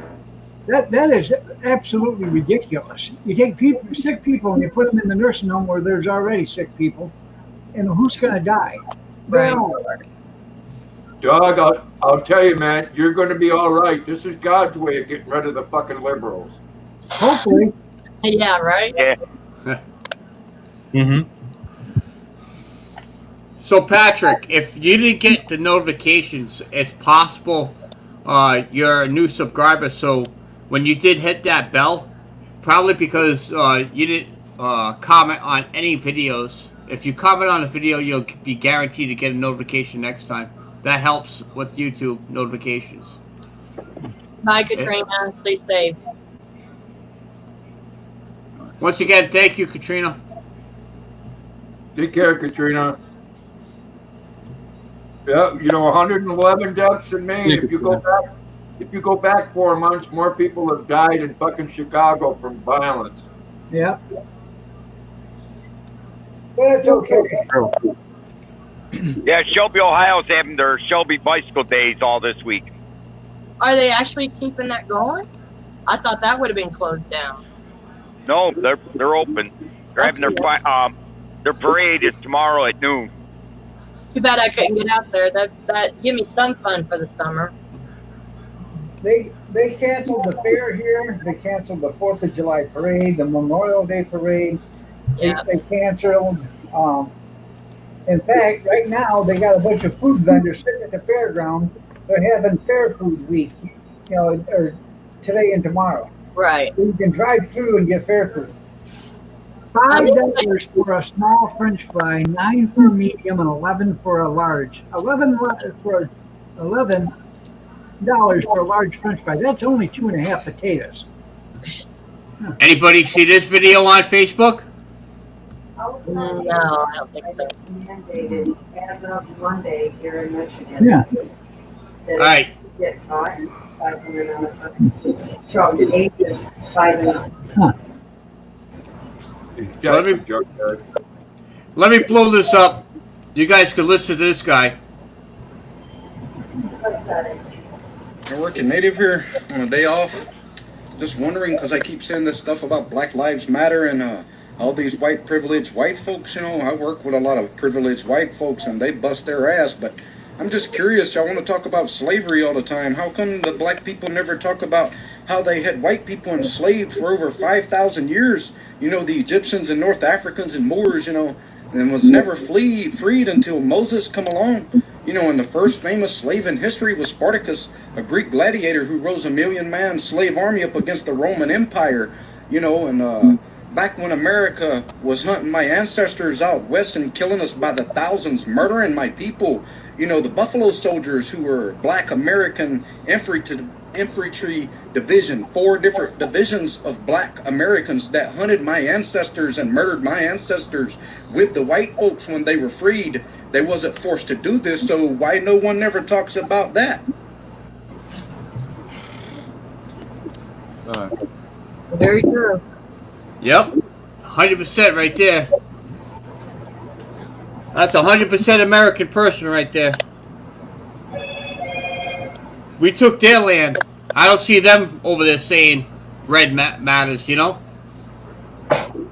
That is absolutely ridiculous. You take sick people and you put them in the nursing home where there's already sick people, and who's going to die? Right. Doug, I'll tell you, man, you're going to be all right. This is God's way of getting rid of the fucking liberals. Hopefully. Yeah, right? Yeah. Mm-hmm. So, Patrick, if you didn't get the notifications, it's possible you're a new subscriber. So, when you did hit that bell, probably because you didn't comment on any videos. If you comment on a video, you'll be guaranteed to get a notification next time. That helps with YouTube notifications. Bye, Katrina. Stay safe. Once again, thank you, Katrina. Take care, Katrina. Yeah, 111 deaths in Maine. If you go back 4 months, more people have died in fucking Chicago from violence. Yeah. But it's okay. Yeah, Shelby, Ohio's having their Shelby Bicycle Days all this week. Are they actually keeping that going? I thought that would have been closed down. No, they're open. They're having their parade is tomorrow at noon. Too bad I couldn't get out there. That give me some fun for the summer. They canceled the fair here. They canceled the 4th of July parade, the Memorial Day parade. Yeah. They canceled. In fact, right now they got a bunch of food vendors sitting at the fairground. They're having fair food week, or today and tomorrow. Right. So you can drive through and get fair food. $5 for a small French fry, 9 for a medium, and 11 for a large. $11 for a large French fry. That's only 2.5 potatoes. Anybody see this video on Facebook? No, I don't think so. It's mandated as of Monday here in Michigan. Yeah. That All right. if you get caught, $500 fine. So the age is 5 and up. Huh. Let me blow this up. You guys can listen to this guy. I'm working native here on a day off. Just wondering, because I keep saying this stuff about Black Lives Matter and all these white privileged white folks. You know, I work with a lot of privileged white folks and they bust their ass. But I'm just curious. Y'all want to talk about slavery all the time. How come the black people never talk about how they had white people enslaved for over 5,000 years? You know, the Egyptians and North Africans and Moors, you know, and was never freed until Moses come along. You know, and the first famous slave in history was Spartacus, a Greek gladiator who rose a 1,000,000-man slave army up against the Roman Empire. You know, and back when America was hunting my ancestors out west and killing us by the thousands, murdering my people. You know, the Buffalo Soldiers, who were Black American infantry division, 4 different divisions of Black Americans that hunted my ancestors and murdered my ancestors with the white folks when they were freed. They wasn't forced to do this, so why no one never talks about that? Very true. Yep. 100% right there. That's 100% American person right there. We took their land. I don't see them over there saying red matters, you know?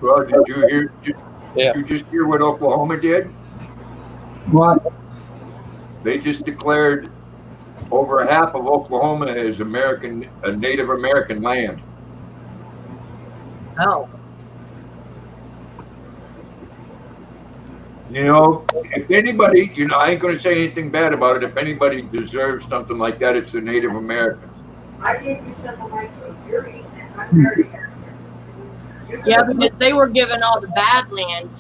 Well, did you just hear what Oklahoma did? What? They just declared over half of Oklahoma as Native American land. Oh. You know, if anybody, you know, I ain't going to say anything bad about it. If anybody deserves something like that, it's the Native Americans. I gave you some of my food. You're eating it. I'm very happy. Yeah, because they were given all the bad land.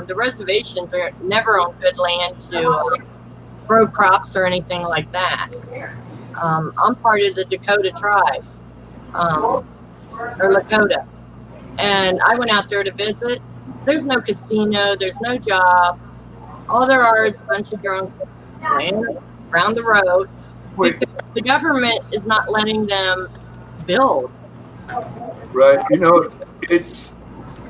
The reservations are never on good land to grow crops or anything like that. I'm part of the Dakota tribe, or Lakota, and I went out there to visit. There's no casino. There's no jobs. All there are is a bunch of drunks laying around the road. The government is not letting them build. Right. You know, it's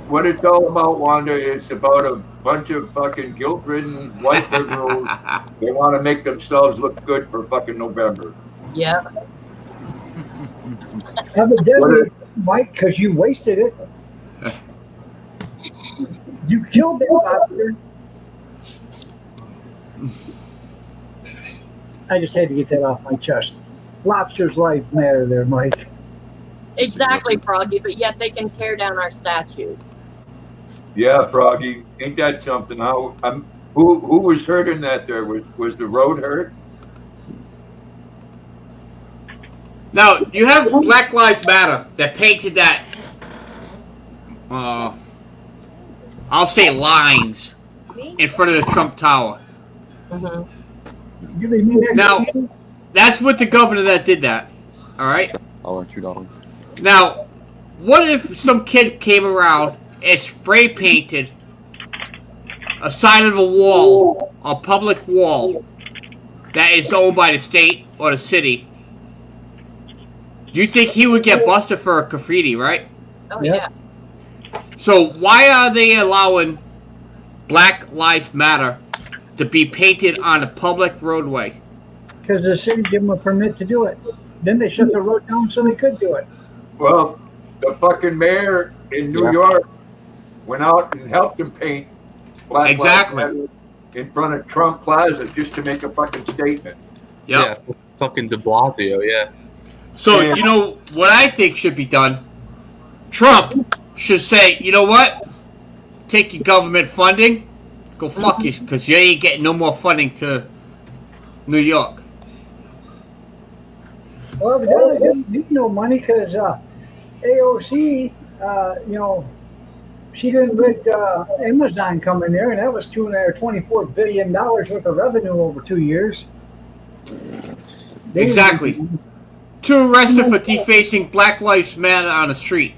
what it's all about, Wanda. It's about a bunch of fucking guilt-ridden white liberals. They want to make themselves look good for fucking November. Yeah. Evidently, Mike, because you wasted it. You killed that lobster. I just had to get that off my chest. Lobster's life matter there, Mike. Exactly, Froggy, but yet they can tear down our statues. Yeah, Froggy, ain't that something? Who was hurt in that there? Was the road hurt? Now, you have Black Lives Matter that painted that, I'll say lines in front of the Trump Tower. Mm-hmm. Now, that's with the governor that did that. All right? I'll let $2. Now, what if some kid came around and spray painted a side of a wall, a public wall, that is owned by the state or the city? You think he would get busted for a graffiti, right? Oh, yeah. So why are they allowing Black Lives Matter to be painted on a public roadway? Because the city gave them a permit to do it. Then they shut the road down so they could do it. Well, the fucking mayor in New York went out and helped them paint Black Lives Matter in front of Trump Plaza just to make a fucking statement. Yeah, fucking De Blasio, yeah. So, you know what I think should be done? Trump should say, you know what? Take your government funding, go fuck you, because you ain't getting no more funding to New York. Well, they didn't need no money because AOC, you know, she didn't let Amazon come in there, and that was $24 billion worth of revenue over 2 years. Exactly. 2 arrested for defacing Black Lives Matter on the street.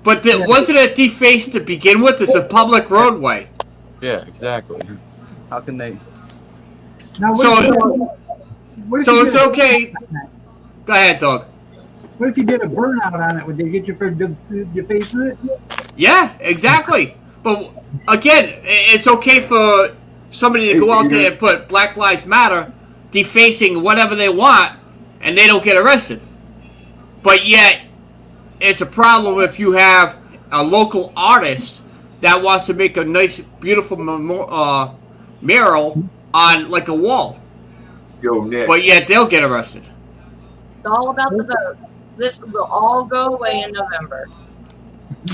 But wasn't it defaced to begin with? It's a public roadway. Yeah, exactly. How can they? Now, So what if so you it's did a- okay. Go ahead, dog. What if you did a burnout on it? Would they get you for defacing it? Yeah, exactly. But again, it's okay for somebody to go out there and put Black Lives Matter, defacing whatever they want, and they don't get arrested. But yet, it's a problem if you have a local artist that wants to make a nice, beautiful mural on like a wall. Yo, Nick. But yet they'll get arrested. It's all about the votes. This will all go away in November.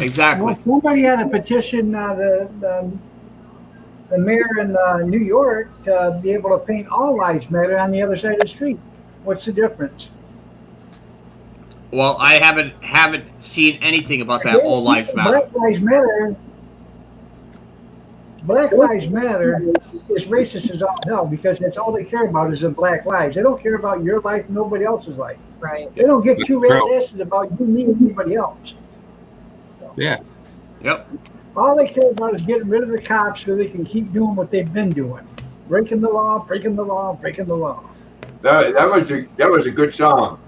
Exactly. Well, somebody had a petition, the mayor in New York to be able to paint all lives matter on the other side of the street. What's the difference? Well, I haven't seen anything about that. All lives matter. Black Lives Matter. Black Lives Matter is racist as all hell because that's all they care about is the black lives. They don't care about your life, nobody else's life. Right. They don't give two rat's asses about you, me, and anybody else. Yeah. Yep. All they care about is getting rid of the cops so they can keep doing what they've been doing. Breaking the law, breaking the law, breaking the law. That was a good song.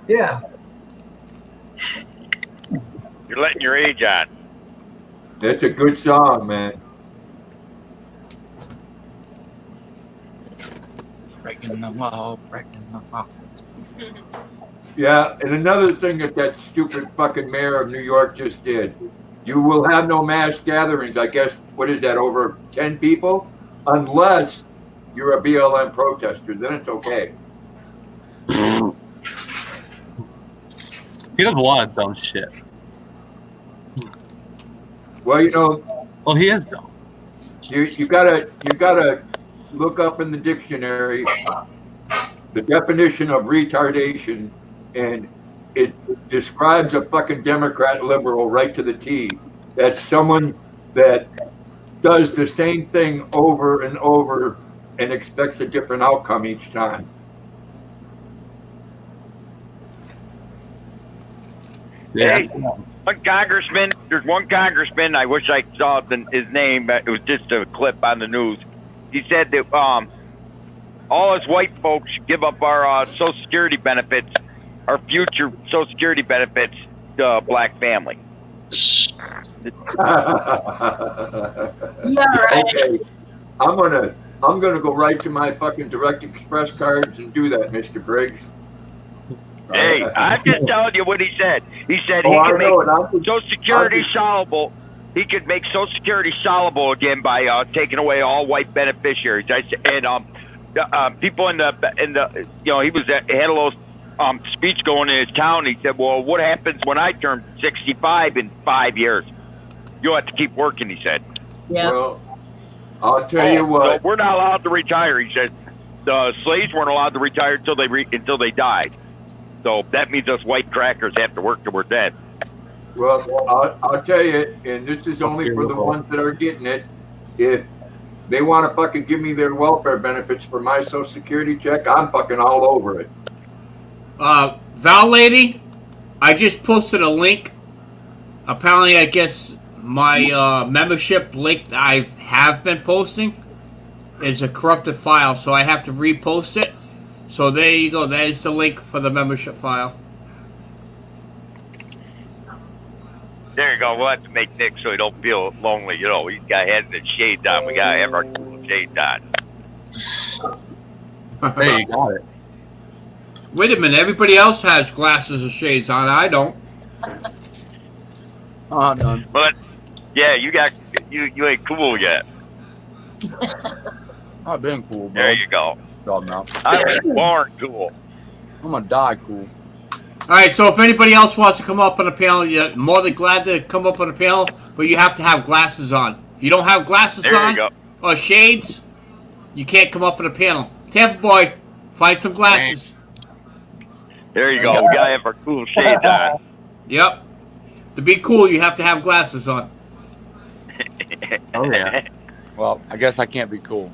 Yeah. You're letting your age on. That's a good song, man. Breaking the law, breaking the law. Yeah, and another thing that stupid fucking mayor of New York just did. You will have no mass gatherings, I guess, what is that, over 10 people? Unless you're a BLM protester, then it's okay. He does a lot of dumb shit. Well, you know, well, he is dumb. You gotta look up in the dictionary the definition of retardation, and it describes a fucking Democrat liberal right to the T. That's someone that does the same thing over and over and expects a different outcome each time. Yeah. Hey, there's one congressman, I wish I saw his name, but it was just a clip on the news. He said that all us white folks should give up our Social Security benefits, our future Social Security benefits to a black family. Yeah, right. Okay, I'm gonna go right to my fucking Direct Express cards and do that, Mr. Briggs. Hey, I'm just telling you what he said. He said Oh, he I could know make it. Social Security solvable. He could make Social Security solvable again by taking away all white beneficiaries. I said, and people in the you know, he had a little speech going in his town. He said, "Well, what happens when I turn 65 in 5 years? You'll have to keep working," he said. Yeah. Well, I'll tell you what. So we're not allowed to retire. He said the slaves weren't allowed to retire until they died. So that means us white crackers have to work till we're dead. Well, I'll tell you, and this is only for the ones that are getting it. If they want to fucking give me their welfare benefits for my Social Security check, I'm fucking all over it. Val lady, I just posted a link. Apparently, I guess my membership link that I have been posting is a corrupted file, so I have to repost it. So there you go. That is the link for the membership file. There you go. We'll have to make Nick so he don't feel lonely. You know, he's got head and shades on. We gotta have our cool shades on. Hey, you got it. Wait a minute. Everybody else has glasses and shades on. I don't. Oh, none. But yeah, you ain't cool yet. I've been cool, bro. There you go. Dog now. I'm born cool. I'm gonna die cool. All right, so if anybody else wants to come up on a panel, you're more than glad to come up on a panel, but you have to have glasses on. If you don't have glasses There you on go. or shades, you can't come up on a panel. Tampa boy, find some glasses. There you go. We gotta have our cool shades on. Yep. To be cool, you have to have glasses on. Oh yeah. Well, I guess I can't be cool.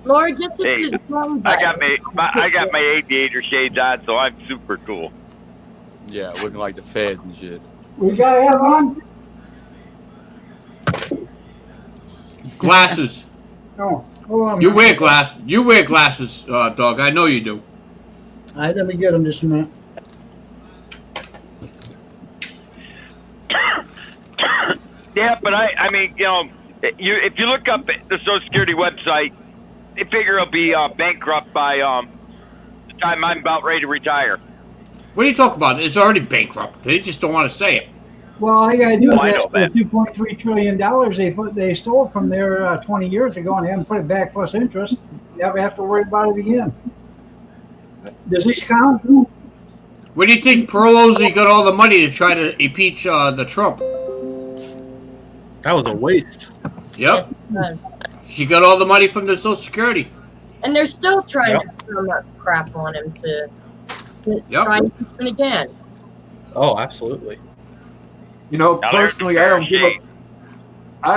Lord, just hit Hey, the wrong I got button. my aviator shades on, so I'm super cool. Yeah, looking like the feds and shit. We gotta have on. Glasses. Oh, hold on. You wear glass. You wear glasses, dog. I know you do. All right, let me get them just a minute. Yeah, but I mean, if you look up the Social Security website, they figure it'll be bankrupt by the time I'm about ready to retire. What are you talking about? It's already bankrupt. They just don't want to say it. Well, all you gotta do is I know ask for $2.3 trillion they stole from there 20 years ago, and they haven't put it back plus interest. You never have to worry about it again. Does this count? Where do you think Pelosi got all the money to try to impeach the Trump? That was a waste. Yep. Yes, She got all the money from the Social Security. and they're still trying to throw that crap on him to try impeachment again. Oh, absolutely. You know, Now, there's personally, I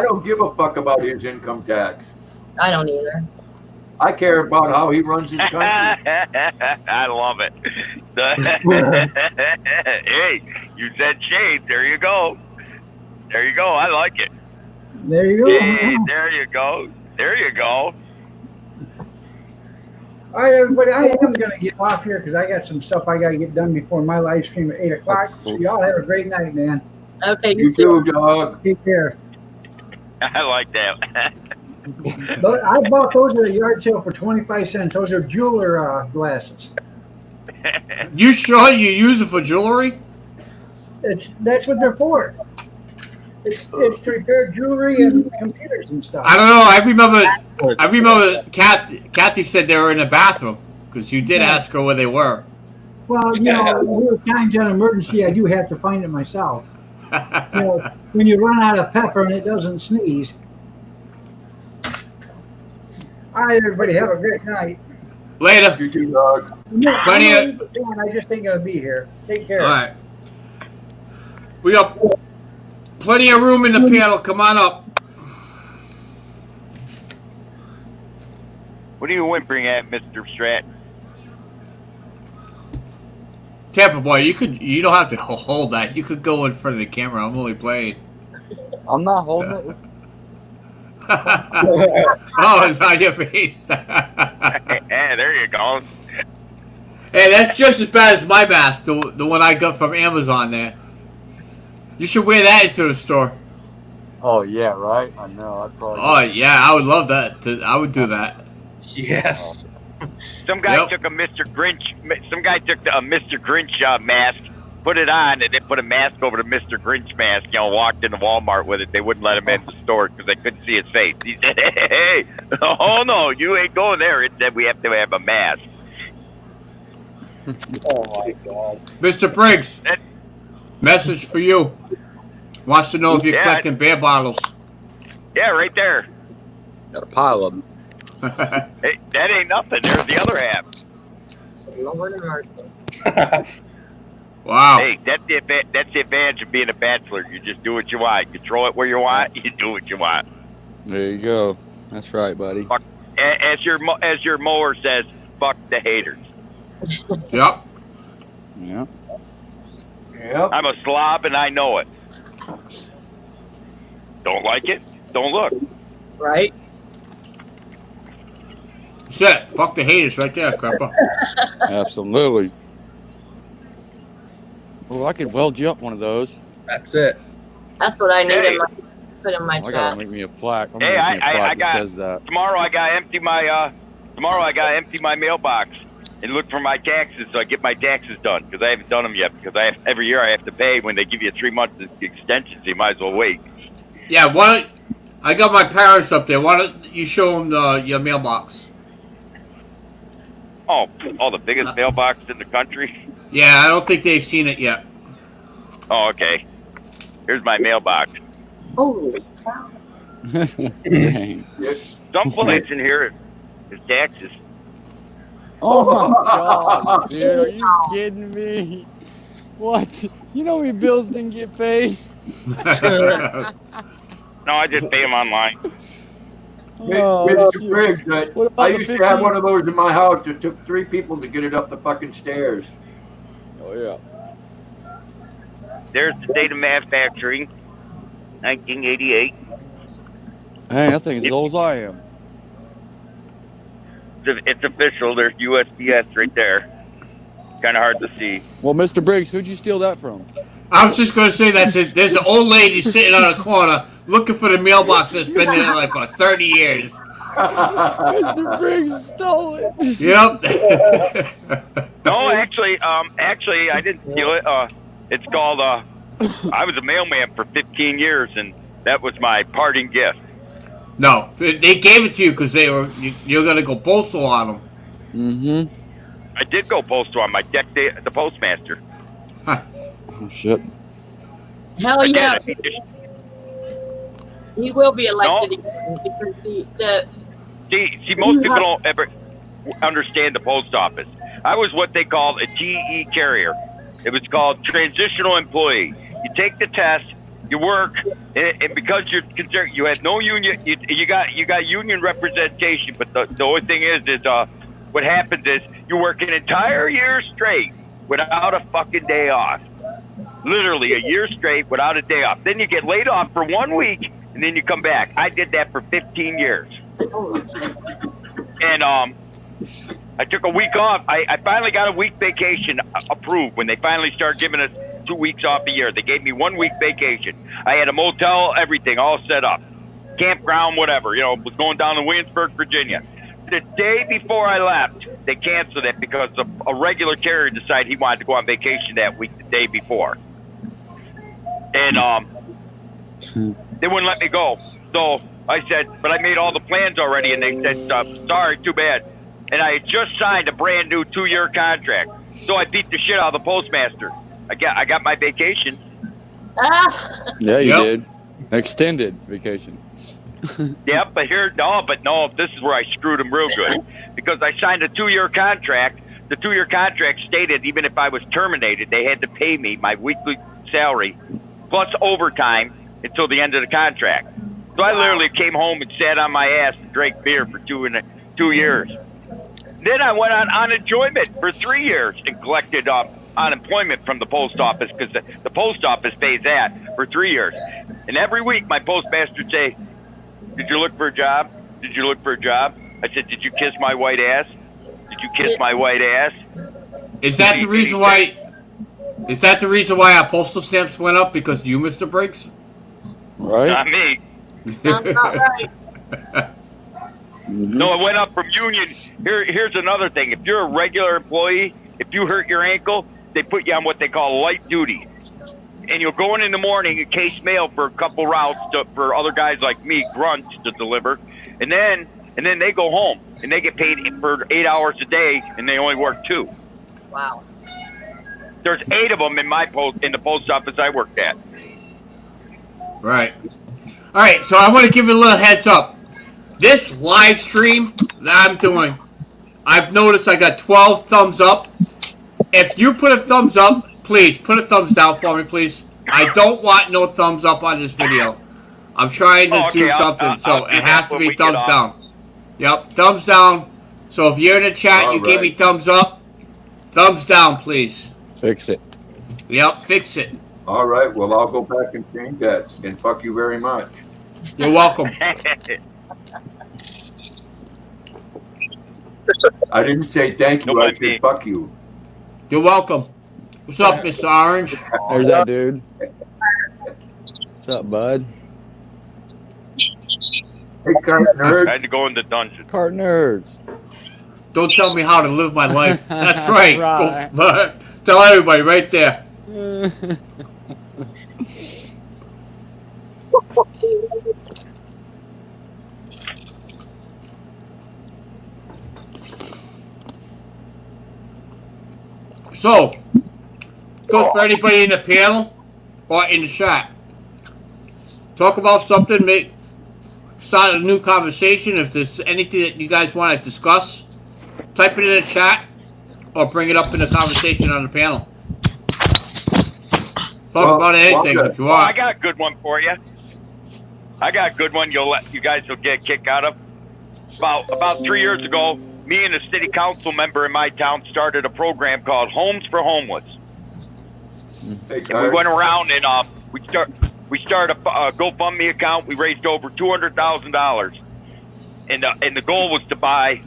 don't give a fuck about his income tax. I don't either. I care about how he runs his country. I love it. Hey, you said shade. There you go. There you go. I like it. There you go. Hey, there you go. There you go. All right, everybody, I am going to get off here because I got some stuff I got to get done before my live stream at 8 o'clock. So y'all have a great night, man. Okay, You too, dog. Take care. I like that. But I bought those at a yard sale for 25 cents. Those are jeweler glasses. You sure you use it for jewelry? That's what they're for. It's to repair jewelry and computers and stuff. I don't know. I remember. Kathy said they were in the bathroom because you did ask her where they were. Well, you know, there are times in emergency I do have to find it myself. You know, when you run out of pepper and it doesn't sneeze. All right, everybody, have a great night. Later. You too, dog. Plenty of. I just ain't gonna be here. Take care. All right. We got plenty of room in the panel. Come on up. What are you whimpering at, Mr. Stratton? Tampa boy, you don't have to hold that. You could go in front of the camera. I'm only playing. I'm not holding it. Oh, it's on your face. Yeah, there you go. Hey, that's just as bad as my mask, the one I got from Amazon there. You should wear that into the store. Oh yeah, right. I know. I'd probably. Oh yeah, I would love that. I would do that. Yes. Some guy took a Mr. Grinch. Some guy took a Mr. Grinch mask, put it on, and then put a mask over the Mr. Grinch mask. Walked into Walmart with it. They wouldn't let him in the store because they couldn't see his face. He said, "Hey, oh no, you ain't going there." It said we have to have a mask. Oh my God. Mr. Briggs, message for you. Wants to know if you're collecting beer bottles. Yeah, right there. Got a pile of them. Hey, that ain't nothing. There's the other half. Lord mercy. Wow. Hey, that's the advantage of being a bachelor. You just do what you want. You throw it where you want. You do what you want. There you go. That's right, buddy. Fuck, as your mower says, fuck the haters. Yep. Yeah. Yep. I'm a slob and I know it. Don't like it? Don't look. Right? Shit. Fuck the haters right there, crapper. Absolutely. Oh, I could weld you up one of those. That's it. That's what I need put in my I gotta trash. make me a plaque. I'm Hey, gonna make me a plaque I that got says that. tomorrow. I got to empty my mailbox and look for my taxes so I get my taxes done because I haven't done them yet because every year I have to pay when they give you a 3-month extension. So you might as well wait. Yeah. I got my parents up there. Why don't you show them your mailbox? Oh, the biggest mailbox in the country. Yeah, I don't think they've seen it yet. Oh, okay. Here's my mailbox. Holy cow. Dang. Some place in here is taxes. Oh my gosh, dude, are you kidding me? What? You know how many bills didn't get paid? No, I just pay them online. Oh, Mr. Briggs, what about I the used to have 15? one of those in my house. It took 3 people to get it up the fucking stairs. Oh yeah. There's the date of manufacturing, 1988. Hey, I think as old as I am. It's official. There's USPS right there. Kind of hard to see. Well, Mr. Briggs, who'd you steal that from? I was just going to say that there's an old lady sitting on a corner looking for the mailbox that's been there like for 30 years. Mr. Briggs stole it. Yep. No, actually, I didn't steal it. It's called. I was a mailman for 15 years, and that was my parting gift. No, they gave it to you because you're going to go postal on them. Mm-hmm. I did go postal on my deck day, the postmaster. Huh. Oh, shit. Hell yeah. Again, He will be elected again because See, most people don't ever understand the post office. I was what they called a TE carrier. It was called transitional employee. You take the test, you work, and because you're concerned, you had no union. You got union representation, but the only thing is what happens is you work an entire year straight without a fucking day off. Literally a year straight without a day off. Then you get laid off for 1 week, and then you come back. I did that for 15 years. And I took a week off. I finally got a week vacation approved when they finally started giving us 2 weeks off a year. They gave me 1 week vacation. I had a motel, everything all set up. Campground, whatever. Was going down to Williamsburg, Virginia. The day before I left, they canceled it because a regular carrier decided he wanted to go on vacation that week the day before. And they wouldn't let me go. So I said, but I made all the plans already, and they said, sorry, too bad. And I had just signed a brand new 2-year contract. So I beat the shit out of the postmaster. I got my vacation. Yeah, you did. Extended vacation. Yeah, but this is where I screwed him real good. Because I signed a 2-year contract. The 2-year contract stated even if I was terminated, they had to pay me my weekly salary plus overtime until the end of the contract. So I literally came home and sat on my ass and drank beer for 2 years. Then I went on unemployment for 3 years and collected unemployment from the post office because the post office pays that for 3 years. And every week my postmaster would say, did you look for a job? Did you look for a job? I said, did you kiss my white ass? Did you kiss my white ass? Is that the reason why? Is that the reason why our postal stamps went up? Because of you, Mr. Briggs? Right. Not me. Sounds about right. No, it went up from union. Here's another thing. If you're a regular employee, if you hurt your ankle, they put you on what they call light duty. And you'll go in the morning and case mail for a couple routes for other guys like me, grunts, to deliver. And then they go home and they get paid for 8 hours a day, and they only work 2. Wow. There's 8 of them in the post office I worked at. Right. All right, so I want to give you a little heads up. This live stream that I'm doing, I've noticed I got 12 thumbs up. If you put a thumbs up, please put a thumbs down for me, please. I don't want no thumbs up on this video. I'm trying to do something, so it has to be thumbs down. Yep, thumbs down. So if you're in the chat, you gave me thumbs up, thumbs down, please. Fix it. Yep, fix it. All right, well, I'll go back and change that, and fuck you very much. You're welcome. I didn't say thank you, I said fuck you. You're welcome. What's up, Mr. Orange? There's that dude. What's up, bud? Hey, cart nerd. I had to go in the dungeon. Cart nerds. Don't tell me how to live my life. That's right. Right. Go, tell everybody right there. So, good for anybody in the panel or in the chat. Talk about something, start a new conversation. If there's anything that you guys want to discuss, type it in the chat or bring it up in the conversation on the panel. Talk about anything if you want. I got a good one for you. I got a good one you guys will get a kick out of. About 3 years ago, me and a city council member in my town started a program called Homes for Homeless. Hey, And we went around and we started a GoFundMe account. We raised over $200,000, and the goal was to buy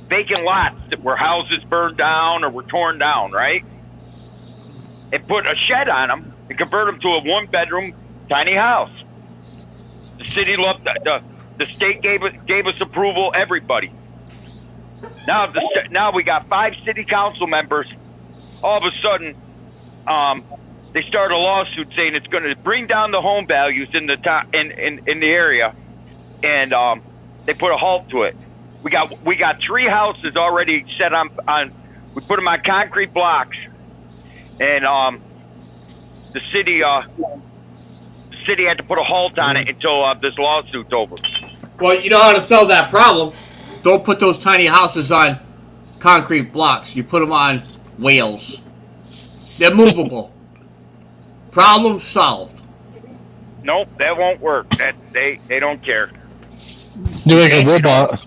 vacant lots where houses burned down or were torn down, right? And put a shed on them and convert them to a 1-bedroom tiny house. The city loved that. The state gave us approval. Everybody. Now we got 5 city council members. All of a sudden, they start a lawsuit saying it's going to bring down the home values in the in the area, and they put a halt to it. We got 3 houses already set on. We put them on concrete blocks, and the city had to put a halt on it until this lawsuit's over. Well, you know how to solve that problem. Don't put those tiny houses on concrete blocks. You put them on wheels. They're movable. Problem solved. Nope, that won't work. They don't care. Do like a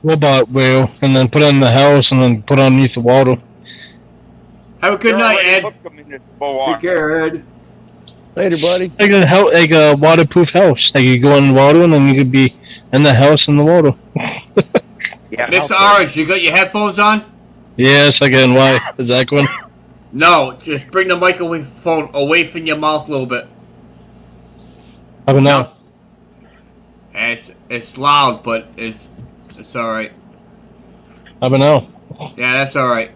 robot wheel, and then put it in the house, and then put it underneath the water. Have a good night, Ed. Take care, Ed. Later, buddy. Like a waterproof house. Like you go in the water, and then you could be in the house in the water. Yeah. Mr. Orange, you got your headphones on? Yes, again. Why? Is that going? No, just bring the microphone away from your mouth a little bit. I don't know. It's loud, but it's all right. I don't know. Yeah, that's all right.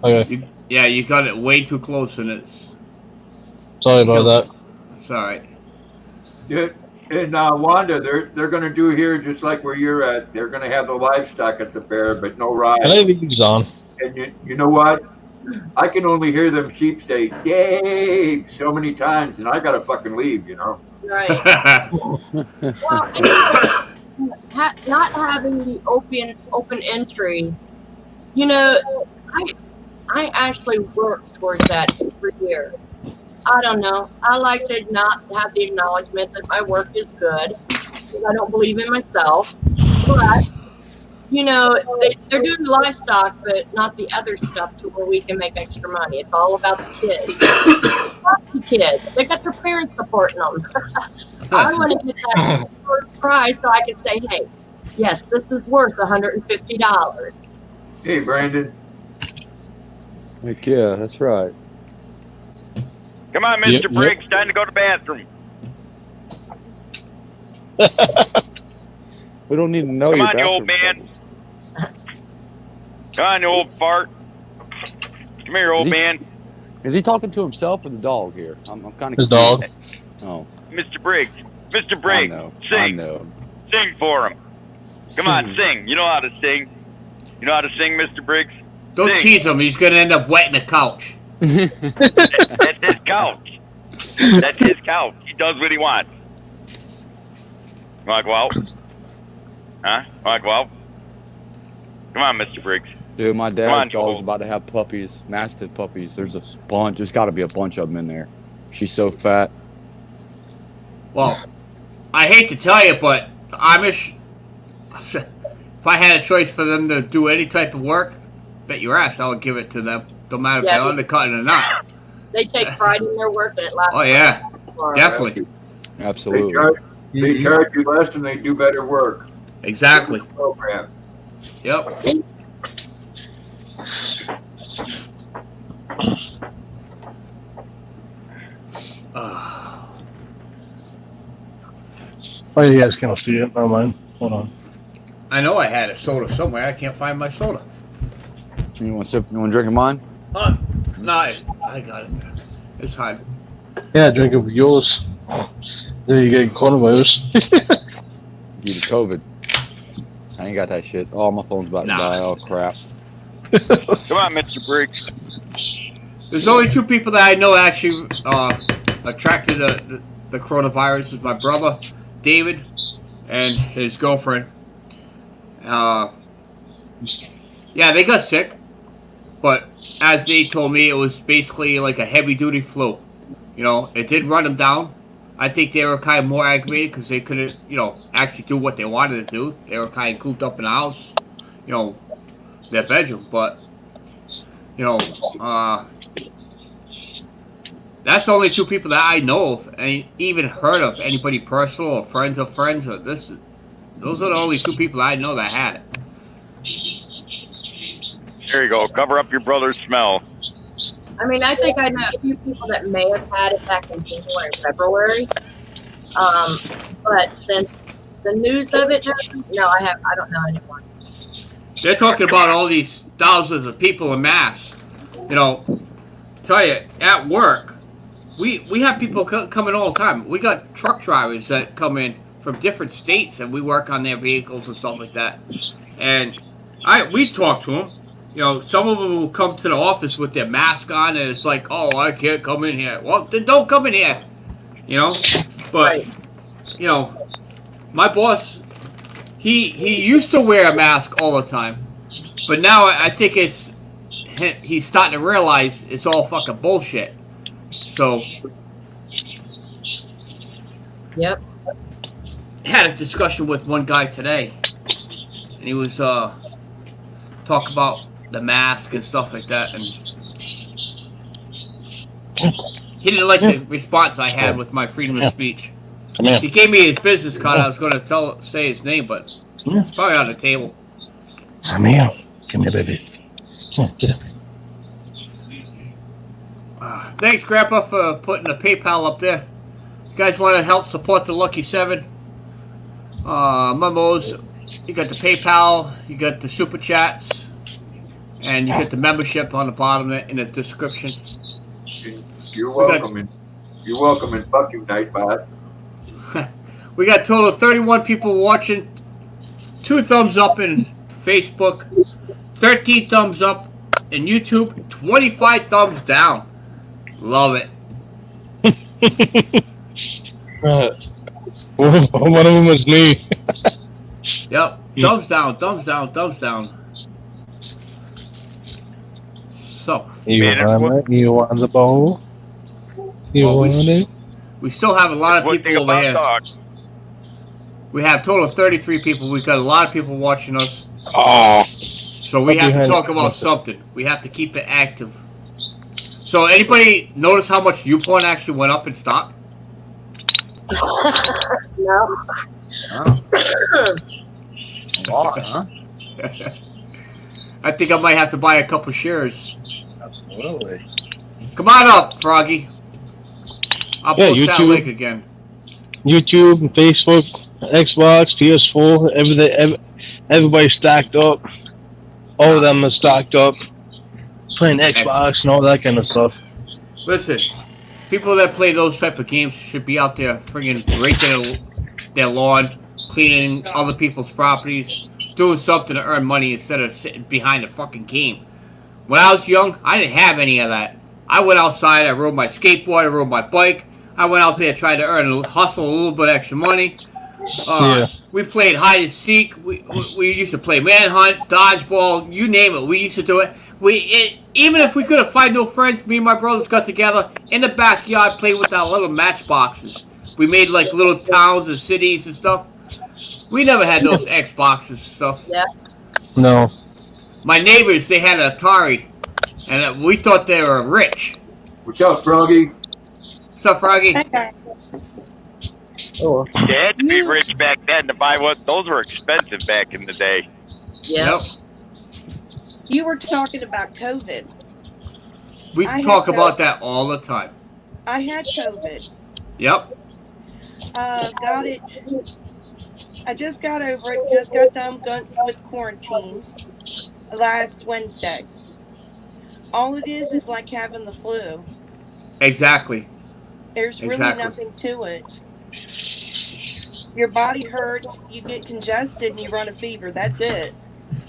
Okay. You got it way too close, and it's. Sorry about that. It's all right. Yeah, and Wanda, they're going to do here just like where you're at. They're going to have the livestock at the fair, but no rides. Can I leave these on? And you know what? I can only hear them sheep say "Yay" so many times, and I got to fucking leave. You know. Right. Well, not having the open entries, you know, I actually work towards that every year. I don't know. I like to not have the acknowledgement that my work is good because I don't believe in myself. But, you know, they're doing livestock, but not the other stuff to where we can make extra money. It's all about the kids. The kids. They got their parents supporting them. I want to get that first prize so I can say, hey, yes, this is worth $150. Hey, Brandon. Heck yeah, that's right. Come on, Mr. Briggs, time to go to the bathroom. We don't need to know Come your on, you old bathroom man. Come on, you old fart. Come here, old man. Is he talking to himself or the dog here? I'm kind of the dog. Oh, Mr. Briggs. Mr. Briggs, sing. I know. Sing for him. Come on, sing. You know how to sing. You know how to sing, Mr. Briggs? Don't Sing. tease him. He's going to end up wetting the couch. That's his couch. That's his couch. He does what he wants. You want to go out? Huh? You want to go out? Come on, Mr. Briggs. Dude, my Come dad's on, dog's Joel. about to have puppies, mastiff puppies. There's a bunch. There's got to be a bunch of them in there. She's so fat. Well, I hate to tell you, but the Amish, if I had a choice for them to do any type of work, bet your ass I would give it to them. Don't matter if they're undercutting or not. They take pride in their work and it lasts. Oh, yeah. Definitely. Absolutely. They charge you less and they do better work. Exactly. Program. Yep. Oh, you guys can't see it. Never mind. Hold on. I know I had a soda somewhere. I can't find my soda. You want to sip? You want to drink of mine? No, I got it. It's hard. Yeah, drink of yours. There you get coronavirus. Give you COVID. I ain't got that shit. Oh, my phone's about to die. Oh, crap. Come on, Mr. Briggs. There's only 2 people that I know actually attracted the coronavirus. Is my brother, David, and his girlfriend. Yeah, they got sick, but as they told me, it was basically like a heavy-duty flu. You know, it did run them down. I think they were kind of more aggravated because they couldn't, you know, actually do what they wanted to do. They were kind of cooped up in the house, you know, their bedroom. But, you know, That's the only two people that I know of, and even heard of anybody personal or friends of friends. Or those are the only two people I know that had it. There you go. Cover up your brother's smell. I mean, I think I know a few people that may have had it back in January and February. But since the news of it happened, no, I don't know anyone. They're talking about all these thousands of people en masse. You know, tell you, at work, we have people coming all the time. We got truck drivers that come in from different states, and we work on their vehicles and stuff like that. And we talk to them. You know, some of them will come to the office with their mask on, and it's like, oh, I can't come in here. Well, then don't come in here. You know? But, you know, my boss, he used to wear a mask all the time. But now I think he's starting to realize it's all fucking bullshit. So. Yep. Had a discussion with one guy today. And he was talking about the mask and stuff like that, and he didn't like the response I had with my freedom of speech. He gave me his business card. I was going to say his name, but it's probably on the table. Come here. Come here, baby. Get up. Thanks, Grandpa, for putting the PayPal up there. You guys want to help support the Lucky 7? Memos, you got the PayPal, you got the Super Chats, and you get the membership on the bottom in the description. You're welcome. You're welcome, and fuck you, Nightbot. We got a total of 31 people watching. 2 thumbs up in Facebook, 13 thumbs up in YouTube, 25 thumbs down. Love it. One of them was me. Yep. Thumbs down, thumbs down, thumbs down. So. You want the bowl? You want it? We still have a lot of people over here. We have a total of 33 people. We've got a lot of people watching us. Oh. So we have to talk about something. We have to keep it active. So anybody notice how much YouPorn actually went up in stock? No. Oh. A lot, huh? I think I might have to buy a couple shares. Absolutely. Come on up, Froggy. I'll post that link again. YouTube, Facebook, Xbox, PS4, everybody's stacked up. All of them are stacked up. Playing Xbox and all that kind of stuff. Listen, people that play those type of games should be out there friggin' raking their lawn, cleaning other people's properties, doing something to earn money instead of sitting behind a fucking game. When I was young, I didn't have any of that. I went outside, I rode my skateboard, I rode my bike. I went out there, tried to hustle a little bit extra money. We played hide and seek. We used to play manhunt, dodgeball, you name it. We used to do it. Even if we couldn't find no friends, me and my brothers got together in the backyard, played with our little matchboxes. We made like little towns and cities and stuff. We never had those Xboxes and stuff. Yeah. No. My neighbors, they had an Atari, and we thought they were rich. What's up, Froggy? What's up, Froggy? Oh. You had to be rich back then to buy what. Those were expensive back in the day. Yep. You were talking about COVID. We talk about that all the time. I had COVID. Yep. Got it. I just got over it. Just got done with quarantine last Wednesday. All it is like having the flu. Exactly. There's really nothing to it. Your body hurts, you get congested, and you run a fever. That's it.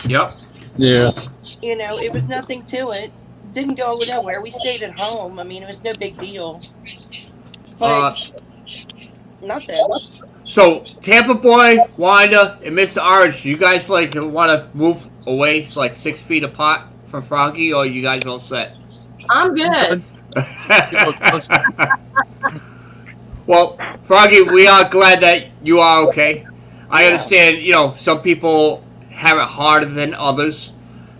Yep. Yeah. You know, it was nothing to it. Didn't go nowhere. We stayed at home. I mean, it was no big deal. But nothing. So, Tampa Boy, Wanda, and Mr. Orange, you guys want to move away, it's like 6 feet apart from Froggy, or you guys all set? I'm good. Well, Froggy, we are glad that you are okay. I understand, some people have it harder than others.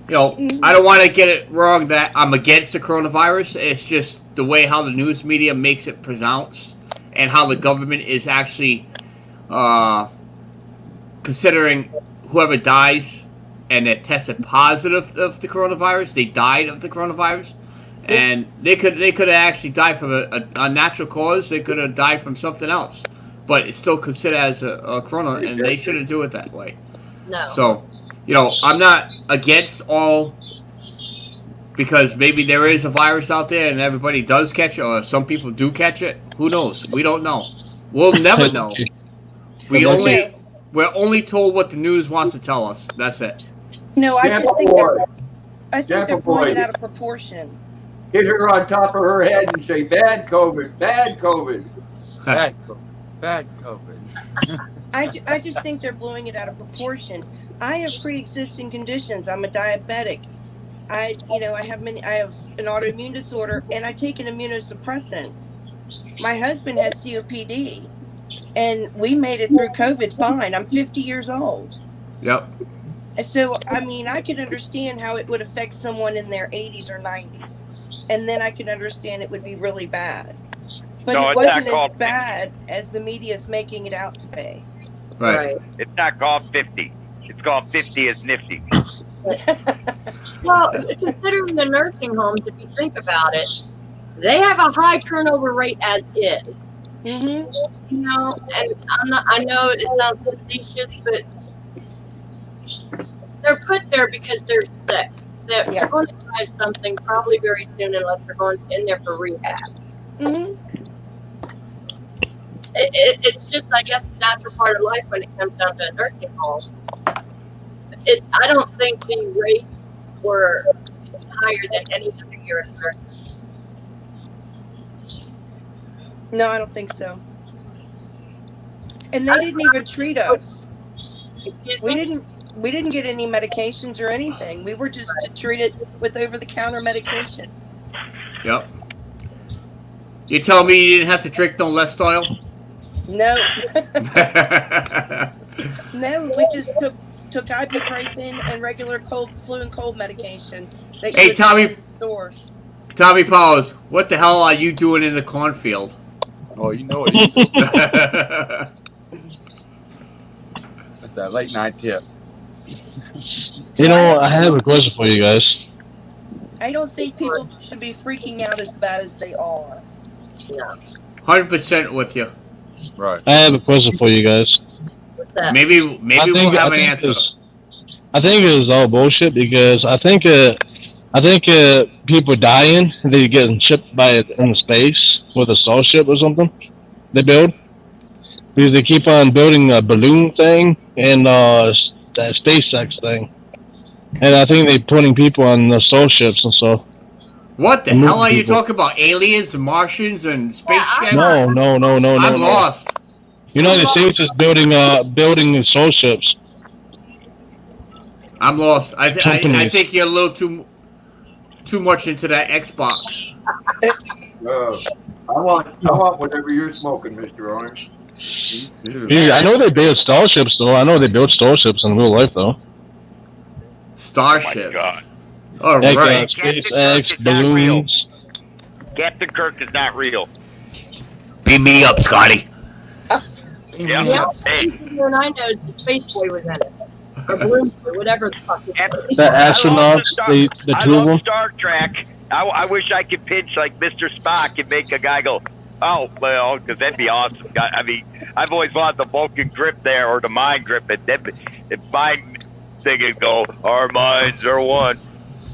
I don't want to get it wrong that I'm against the coronavirus. It's just the way how the news media makes it pronounced and how the government is actually considering whoever dies and they're tested positive of the coronavirus, they died of the coronavirus, and they could have actually died from a natural cause. They could have died from something else, but it's still considered as a corona, and they shouldn't do it that way. No. So, I'm not against all, because maybe there is a virus out there and everybody does catch it, or some people do catch it. Who knows? We don't know. We'll never know. We're only told what the news wants to tell us. That's it. No, I just think they're blowing it out of proportion. Hit her on top of her head and say, "Bad COVID, bad COVID." Bad COVID. I just think they're blowing it out of proportion. I have pre-existing conditions. I'm a diabetic. I have an autoimmune disorder, and I take an immunosuppressant. My husband has COPD, and we made it through COVID fine. I'm 50 years old. Yep. So, I could understand how it would affect someone in their 80s or 90s. And then I could understand it would be really bad. But No, it it's wasn't not called as bad as the media is making it out to be. Right. It's not called 50. It's called 50 is nifty. Well, considering the nursing homes, if you think about it, they have a high turnover rate as is. Mm-hmm. And I know it sounds facetious, but they're put there because they're sick. They're going to try something probably very soon, unless they're going in there for rehab. Mm-hmm. It's just, I guess, the natural part of life when it comes down to a nursing home. I don't think the rates were higher than any other year in nursing. No, I don't think so. And they didn't even treat us. Excuse me? We didn't get any medications or anything. We were just treated with over-the-counter medication. Yep. You tell me you didn't have to drink no less oil? No. No, we just took ibuprofen and regular flu and cold medication. Hey, Tommy Powers, what the hell are you doing in the cornfield? Oh, you know it. That's that late night tip. I have a question for you guys. I don't think people should be freaking out as bad as they are. Yeah. 100% with you. Right. I have a question for you guys. What's that? Maybe we'll have an answer. I think it's all bullshit, because I think people dying, they getting shipped in space with a starship or something they build, because they keep on building a balloon thing and that SpaceX thing, and I think they're putting people on the starships and stuff. What the hell are you talking about? Aliens, Martians, and spaceships? No. I'm lost. United States is building starships. I'm lost. I think you're a little too much into that Xbox. I want whatever you're smoking, Mr. Orange. Me too. Yeah, I know they build starships, though. I know they build starships in real life, though. Starships. Oh my God. All right. SpaceX, balloons. Captain Kirk is not real. Beam me up, Scotty. Yeah. Hey. And I know the Space Boy was in it. Or Balloon Boy, whatever the fuck it was. The astronauts, the I two of love them. Star Trek. I wish I could pitch like Mr. Spock and make a guy go, oh, well, because that'd be awesome. I mean, I've always wanted the Vulcan grip there, or the mind grip, and if mind thing would go, our minds are one.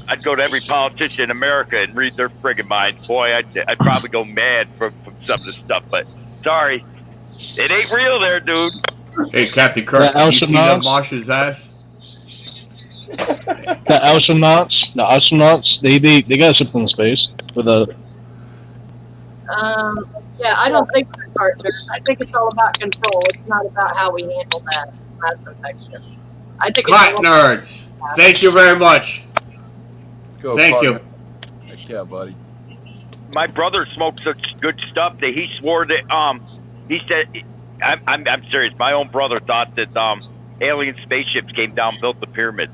I'd go to every politician in America and read their friggin' minds. Boy, I'd probably go mad from some of the stuff, but sorry. It ain't real there, dude. Hey, Captain Kirk, The you see that Martian's ass? The astronauts, they got shipped in space with a. Yeah, I don't think so, partners. I think it's all about control. It's not about how we handle that mass infection. I think Clap nerds. Thank you very much. Go, Thank partner. you. Heck yeah, buddy. My brother smoked such good stuff that he swore that he said I'm serious. My own brother thought that alien spaceships came down and built the pyramids.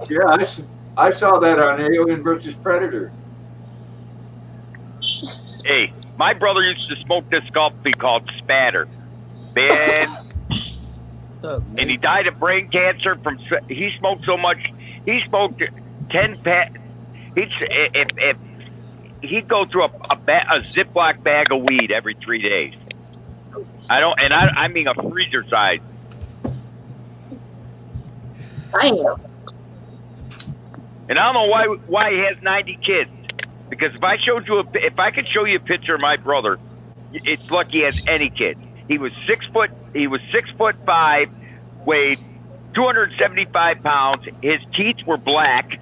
Yeah, I saw that on Alien versus Predator. Hey, my brother used to smoke this coffee called Spatter. Man, and he died of brain cancer from. He smoked so much. He smoked 10 pack. If he'd go through a Ziploc bag of weed every 3 days. I mean a freezer size. I know. And I don't know why he has 90 kids. Because if I could show you a picture of my brother, it's lucky he has any kids. He was 6'5", weighed 275 pounds. His teeth were black.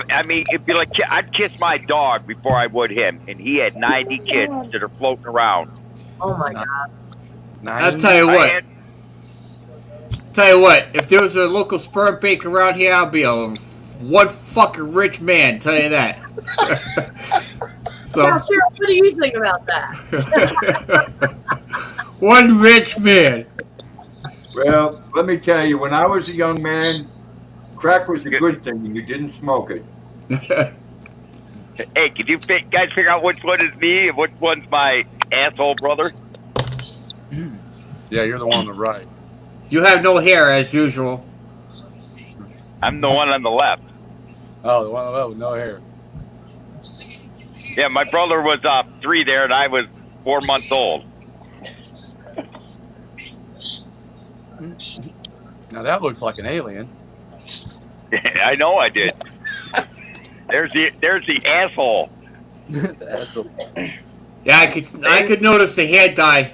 I mean, it'd be like I'd kiss my dog before I would him. And he had 90 kids that are floating around. Oh my God. I'll tell you what. If there was a local sperm bank around here, I'll be one fucking rich man. Tell you that. Now, Sheriff, what do you think about that? One rich man. Well, let me tell you, when I was a young man, crack was a good thing, and you didn't smoke it. Hey, can you guys figure out which one is me and which one's my asshole brother? Yeah, you're the one on the right. You have no hair, as usual. I'm the one on the left. Oh, the one on the left with no hair. Yeah, my brother was 3 there, and I was 4 months old. Now that looks like an alien. I know I did. There's the asshole. The asshole. Yeah, I could notice the hair dye.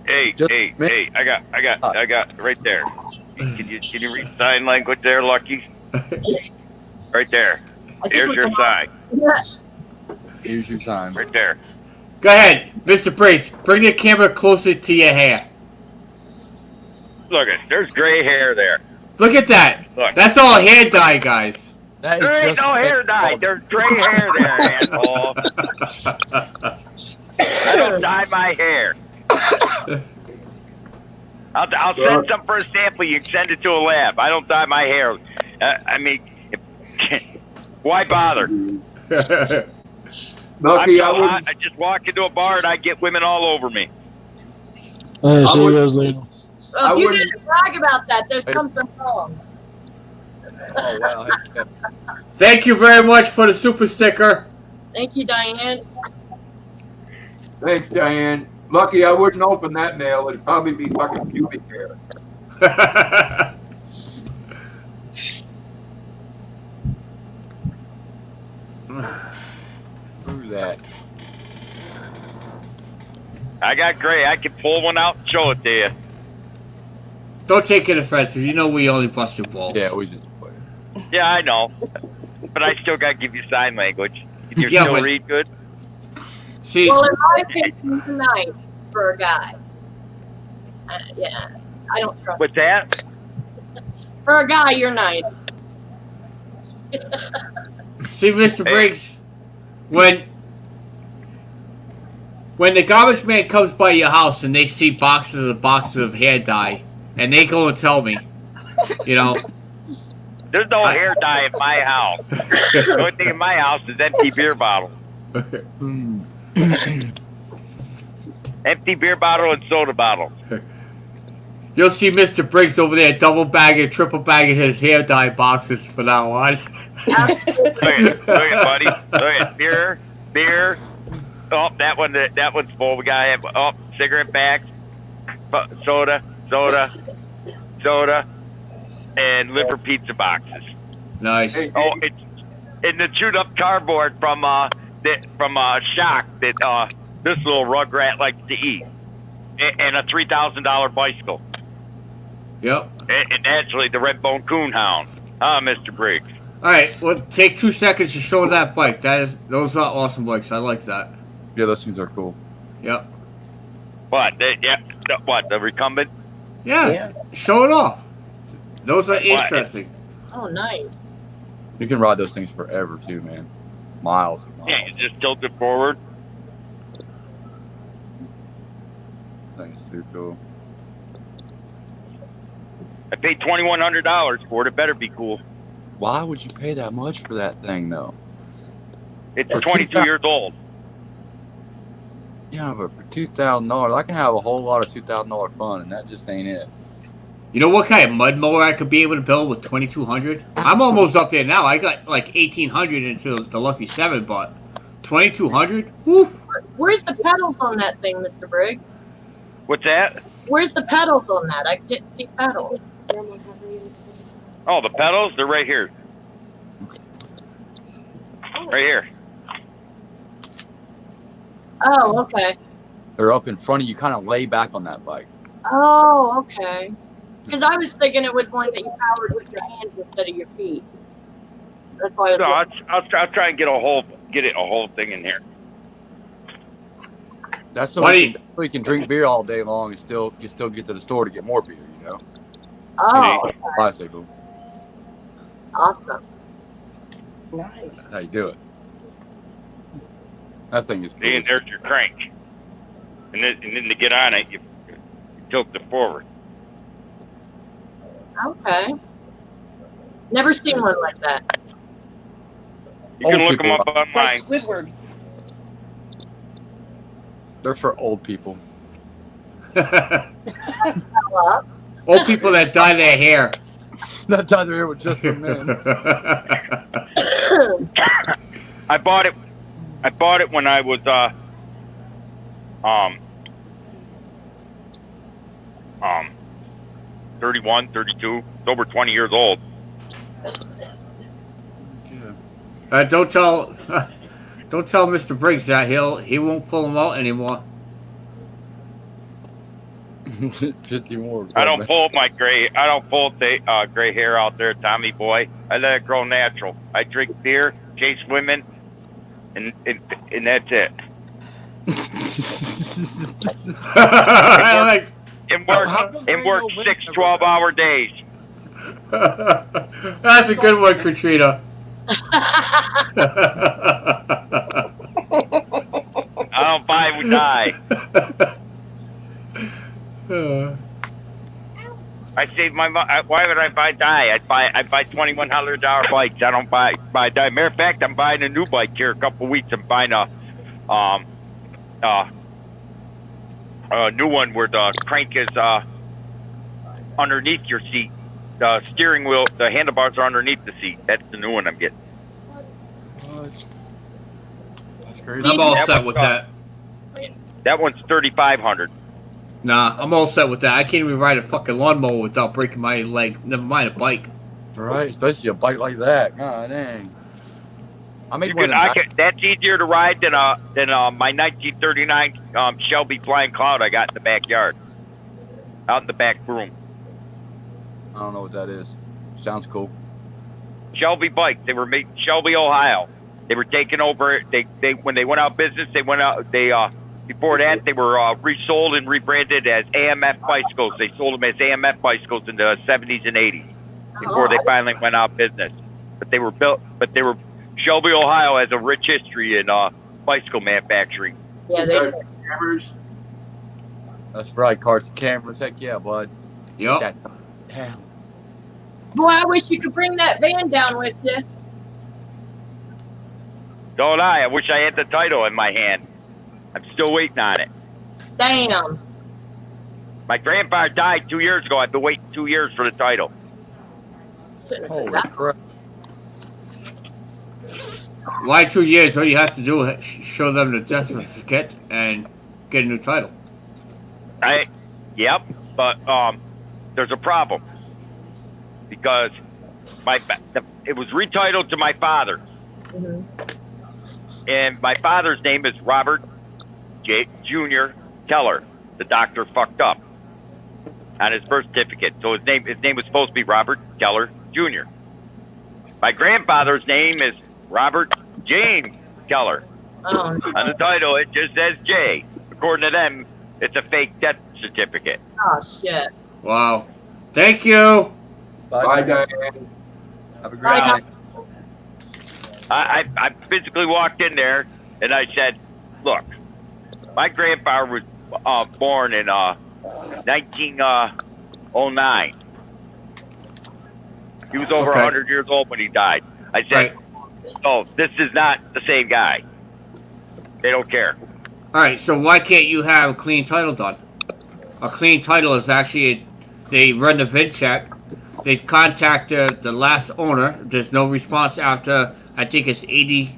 Hey, I got right there. Can you read sign language there, Lucky? Right there. Here's your sign. Here's your sign. Right there. Go ahead, Mr. Briggs. Bring the camera closer to your hair. Look there's gray hair there. Look at that. Look. That's all hair dye, guys. There ain't no hair dye. There's gray hair there, asshole. I don't dye my hair. I'll send some for a sample. You can send it to a lab. I don't dye my hair. I mean, why bother? Lucky, I just walk into a bar and I get women all over me. All right, see you guys later. Well, if you didn't brag about that, there's something wrong. Oh, wow. Thank you very much for the super sticker. Thank you, Diane. Thanks, Diane. Lucky, I wouldn't open that mail. It'd probably be fucking pubic hair. Who's that? I got gray. I can pull one out and show it to you. Don't take it offensive. You know we only bust your balls. Yeah, we just. Yeah, I know. But I still got to give you sign language. Can you still read good? See, well, in my opinion, you're nice for a guy. Yeah, I don't trust. What's that? For a guy, you're nice. See, Mr. Briggs, when the garbage man comes by your house and they see boxes of hair dye, and they go and tell me, you know. There's no hair dye in my house. The only thing in my house is empty beer bottle. Empty beer bottle and soda bottle. You'll see Mr. Briggs over there double bagging, triple bagging his hair dye boxes for now on. Look at buddy. Look at beer. Oh, that one's full. We gotta have cigarette packs, soda, and liver pizza boxes. Nice. Oh, it's in the chewed up cardboard from Shock that this little rugrat likes to eat, and a $3,000 bicycle. Yep. And actually the red bone coonhound. Mr. Briggs. All right, well, take 2 seconds to show that bike. Those are awesome bikes. I like that. Yeah, those things are cool. Yep. What? What? The recumbent? Yeah. Show it off. Those are interesting. Oh, nice. You can ride those things forever too, man. Miles. Yeah, you just tilt it forward. That thing's too cool. I paid $2,100 for it. It better be cool. Why would you pay that much for that thing, though? It's For 22 years old. Yeah, but for $2,000, I can have a whole lot of $2,000 fun, and that just ain't it. You know what kind of mud mower I could be able to build with 2,200? I'm almost up there now. I got like 1,800 into the Lucky 7, but 2,200? Woo! Where's the pedals on that thing, Mr. Briggs? What's that? Where's the pedals on that? I can't see pedals. Oh, the pedals? They're right here. Right here. Oh, okay. They're up in front of you, kind of lay back on that bike. Oh, okay. Because I was thinking it was one that you powered with your hands instead of your feet. That's why I was. No, I'll try and get a whole thing in here. That's so we can drink beer all day long and still get to the store to get more beer, you know? Oh, okay. Bicycle. Awesome. Nice. That's how you do it. That thing is cool. See, and there's your crank. And then to get on it, you tilt it forward. Okay. Never seen one like that. You can look them up online. Like Squidward. They're for old people. Old people that dye their hair. Not dye their hair with just for men. I bought it when I was 31, 32. It's over 20 years old. Don't tell Mr. Briggs that he won't pull them out anymore. 50 more. I don't pull the gray hair out there, Tommy boy. I let it grow natural. I drink beer, chase women, and that's it. and work 6 12-hour days. That's a good one, Katrina. I don't buy, we die. I save my money. Why would I buy die? I buy $2,100 bikes. I don't buy die. Matter of fact, I'm buying a new bike here in a couple of weeks. I'm buying a new one where the crank is underneath your seat. The steering wheel, the handlebars are underneath the seat. That's the new one I'm getting. That's crazy. I'm all set with that. That one's $3,500. Nah, I'm all set with that. I can't even ride a fucking lawnmower without breaking my leg. Never mind a bike. Right, especially a bike like that. God dang. That's easier to ride than my 1939 Shelby Flying Cloud I got in the backyard, out in the back room. I don't know what that is. Sounds cool. Shelby bike. They were made in Shelby, Ohio. They were taken over. They when they went out of business. Before that, they were resold and rebranded as AMF bicycles. They sold them as AMF bicycles in the 70s and 80s before they finally went out of business. But they were Shelby, Ohio has a rich history in bicycle manufacturing. Yeah, they That's right, carts and cameras. Heck yeah, bud. Yep. Boy, I wish you could bring that van down with you. Don't I? I wish I had the title in my hand. I'm still waiting on it. Damn. My grandfather died 2 years ago. I've been waiting 2 years for the title. Holy crap. Why 2 years? All you have to do is show them the death certificate and get a new title. Yep, but there's a problem because it was retitled to my father, and my father's name is Robert Jr. Keller. The doctor fucked up on his birth certificate, so his name was supposed to be Robert Keller Jr. My grandfather's name is Robert James Keller. Oh. On the title, it just says J. According to them, it's a fake death certificate. Oh, shit. Wow. Thank you. Bye, Diane. Have a great night. I physically walked in there and I said, look, my grandfather was born in 1909. He was over Okay. 100 years old when he died. I said, oh, this is not the same guy. They don't care. All right, so why can't you have a clean title done? A clean title is actually, they run the VIN check, they contact the last owner. There's no response after, I think it's 80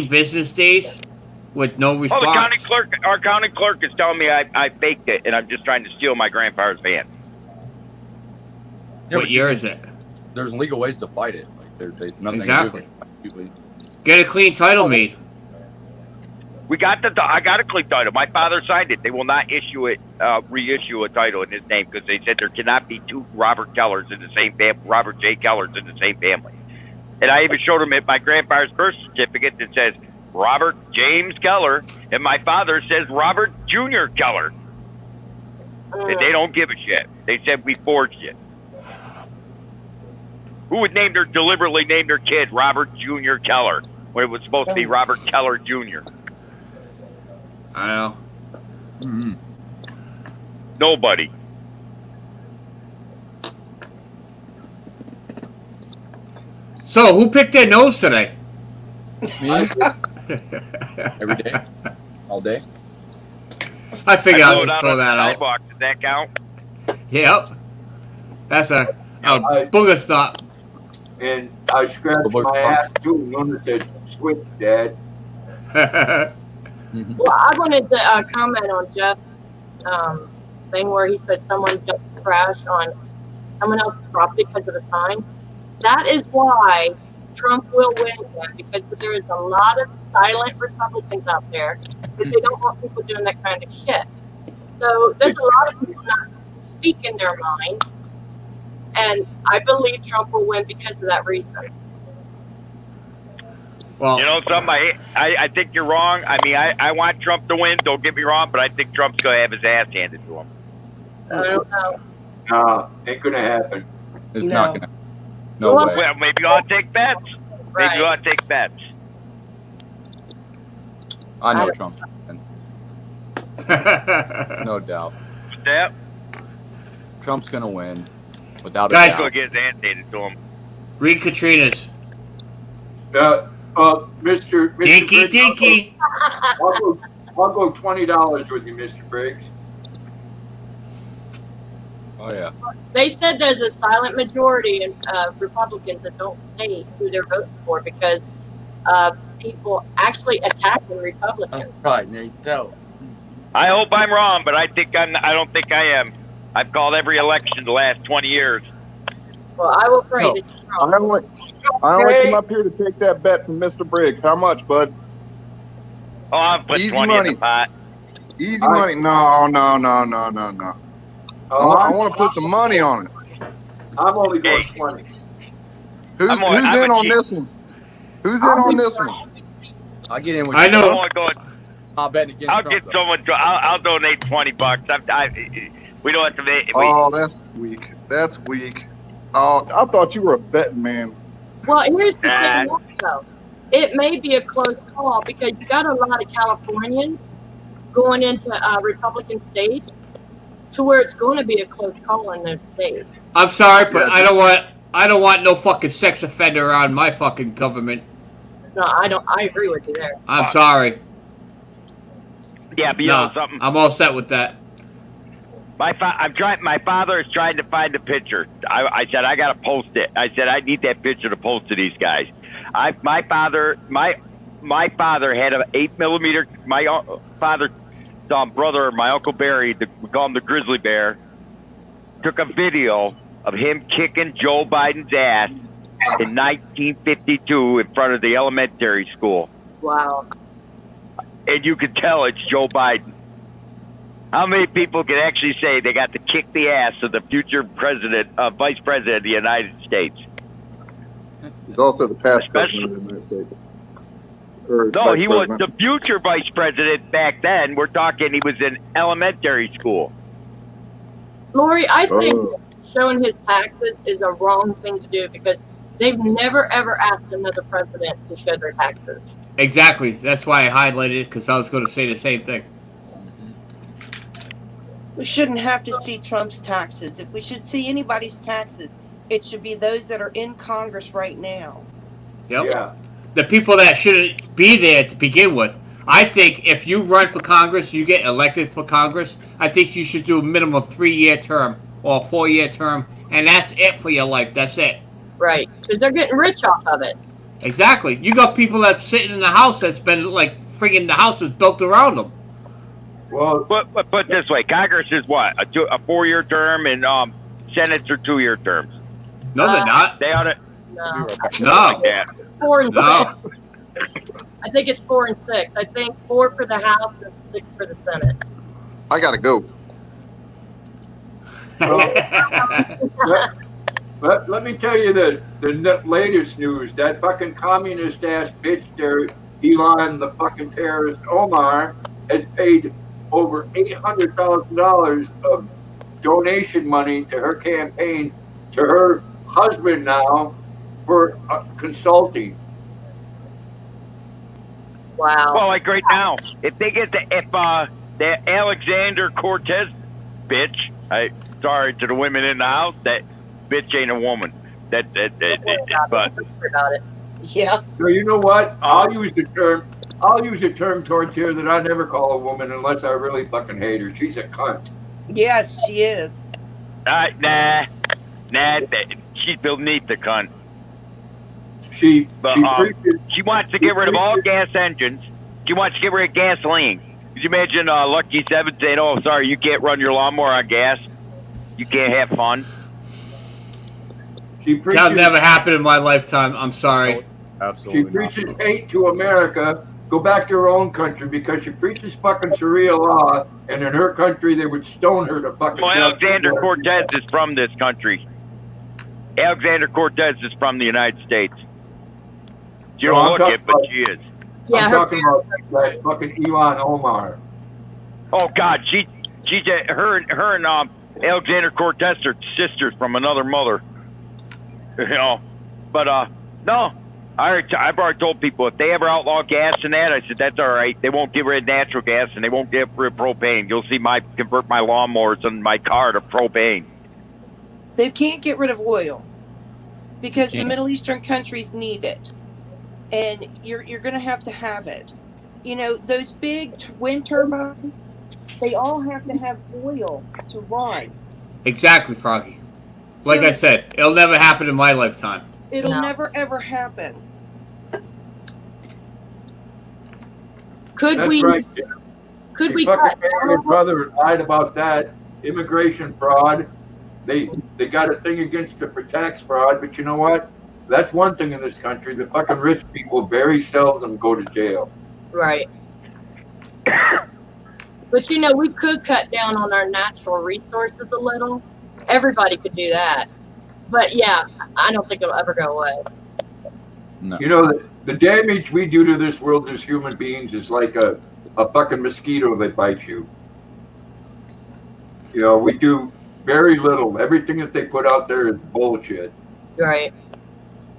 business days with no response. Oh, our county clerk is telling me I faked it, and I'm just trying to steal my grandfather's van. Yeah, What but year is it? There's legal ways to fight it. Like there's nothing Exactly. they can do. Get a clean title made. We got I got a clean title. My father signed it. They will not reissue a title in his name because they said there cannot be two Robert Kellers in the same family, Robert J. Kellers in the same family. And I even showed him my grandfather's birth certificate that says Robert James Keller, and my father says Robert Jr. Keller. And they don't give a shit. They said we forged it. Who would deliberately name their kid Robert Jr. Keller when it was supposed to be Robert Keller Jr.? I know. Mm-hmm. Nobody. So, who picked their nose today? Me? Every day? All day? I figured I I'd blowed just out throw on the that out. sidewalk. Does that count? Yep. That's a booger stop. And I scratched my ass too. None said, switch, Dad. Well, I wanted to comment on Jeff's thing where he said someone just crashed on someone else's property because of a sign. That is why Trump will win again, because there is a lot of silent Republicans out there because they don't want people doing that kind of shit. So there's a lot of people not speaking their mind, and I believe Trump will win because of that reason. Well, you know something? I think you're wrong. I mean, I want Trump to win. Don't get me wrong, but I think Trump's gonna have his ass handed to him. I don't know. No, ain't gonna happen. It's not gonna. No way. Well, maybe you ought to take bets. Maybe you ought to take bets. I know Trump. No doubt. Yep. Trump's gonna win, without a Guys, He's doubt. gonna get his ass handed to him. Read Katrina's. Mr. Dinky Briggs, dinky. I'll go $20 with you, Mr. Briggs. Oh yeah. They said there's a silent majority in Republicans that don't state who they're voting for because people actually attacking Republicans. Right, there you go. I hope I'm wrong, but I don't think I am. I've called every election the last 20 years. Well, I will pray that you're wrong. I only came up here to take that bet from Mr. Briggs. How much, bud? Oh, I'll put Easy 20 money. in the pot. Easy money. No. I want to put some money on it. I'm only going 20. Who's I'm in a on cheap- this one? Who's in on this one? I'll get in with I you. know. I'll bet against I'll Trump, get someone. I'll donate $20. We don't have to. Oh, that's weak. That's weak. Oh, I thought you were a betting man. Well, here's the thing also. It may be a close call because you got a lot of Californians going into Republican states to where it's going to be a close call in those states. I'm sorry, but I don't want no fucking sex offender around my fucking government. No, I don't. I agree with you there. I'm sorry. Yeah, but you know something. I'm all set with that. My father is trying to find a picture. I said I gotta post it. I said I need that picture to post to these guys. My father had an 8mm. My father's brother, my Uncle Barry, we call him the Grizzly Bear, took a video of him kicking Joe Biden's ass in 1952 in front of the elementary school. Wow. And you could tell it's Joe Biden. How many people can actually say they got to kick the ass of the future vice president of the United States? He's also the past president of the United States. No, he was the future vice president back then. We're talking he was in elementary school. Lori, I think showing his taxes is a wrong thing to do because they've never ever asked another president to show their taxes. Exactly. That's why I highlighted it, because I was going to say the same thing. We shouldn't have to see Trump's taxes. If we should see anybody's taxes, It should be those that are in Congress right now. Yep. Yeah. The people that shouldn't be there to begin with. I think if you run for Congress, you get elected for Congress, I think you should do a minimum 3-year term or a 4-year term, and that's it for your life. That's it. Right, because they're getting rich off of it. Exactly. You got people that's sitting in the house that's been like friggin' the house was built around them. Well, But put it this way, Congress is what a 4-year term, and Senate's are 2-year terms. No, they're not. They ought to. No. No. Like that. 4 and No. 6. I think it's 4 and 6. I think 4 for the House and 6 for the Senate. I gotta go. Let me tell you the latest news. That fucking communist ass bitch there, Elon, the fucking terrorist Omar, has paid over $800,000 of donation money to her campaign, to her husband now, for consulting. Wow. Well, like right now, if they get the Alexander Cortez bitch, sorry to the women in the house, that bitch ain't a woman. But About it. Yeah. So you know what? I'll use a term towards her that I never call a woman unless I really fucking hate her. She's a cunt. Yes, she is. nah, she's beneath the cunt. She wants to get rid of all gas engines. She wants to get rid of gasoline. Could you imagine Lucky 7 saying, "Oh, sorry, you can't run your lawnmower on gas. You can't have fun." That'll never happen in my lifetime. I'm sorry. She preaches hate to America. Go back to her own country because she preaches fucking Sharia law, and in her country they would stone her to fucking Well, death. Alexander Cortez is from this country. Alexander Cortez is from the United States. You No, I'm don't look talking it, but about- she is. I'm talking about that fucking Elon Omar. Oh God, her and Alexander Cortez are sisters from another mother. You know, but no, I've already told people if they ever outlaw gas and that, I said that's all right. They won't get rid of natural gas and they won't get rid of propane. You'll see convert my lawnmowers and my car to propane. They can't get rid of oil because the Middle Eastern countries need it, and you're going to have it. You know, those big wind turbines, they all have to have oil to run. Exactly, Froggy. Like I said, it'll never happen in my lifetime. It'll never ever happen. Could That's we? right. Could we fucking cut His brother lied about that immigration fraud. They got a thing against it for tax fraud, but you know what? That's one thing in this country. The fucking rich people very seldom go to jail. Right. But you know, we could cut down on our natural resources a little. Everybody could do that. But yeah, I don't think it'll ever go away. No. You know, the damage we do to this world as human beings is like a fucking mosquito that bites you. You know, we do very little. Everything that they put out there is bullshit. Right.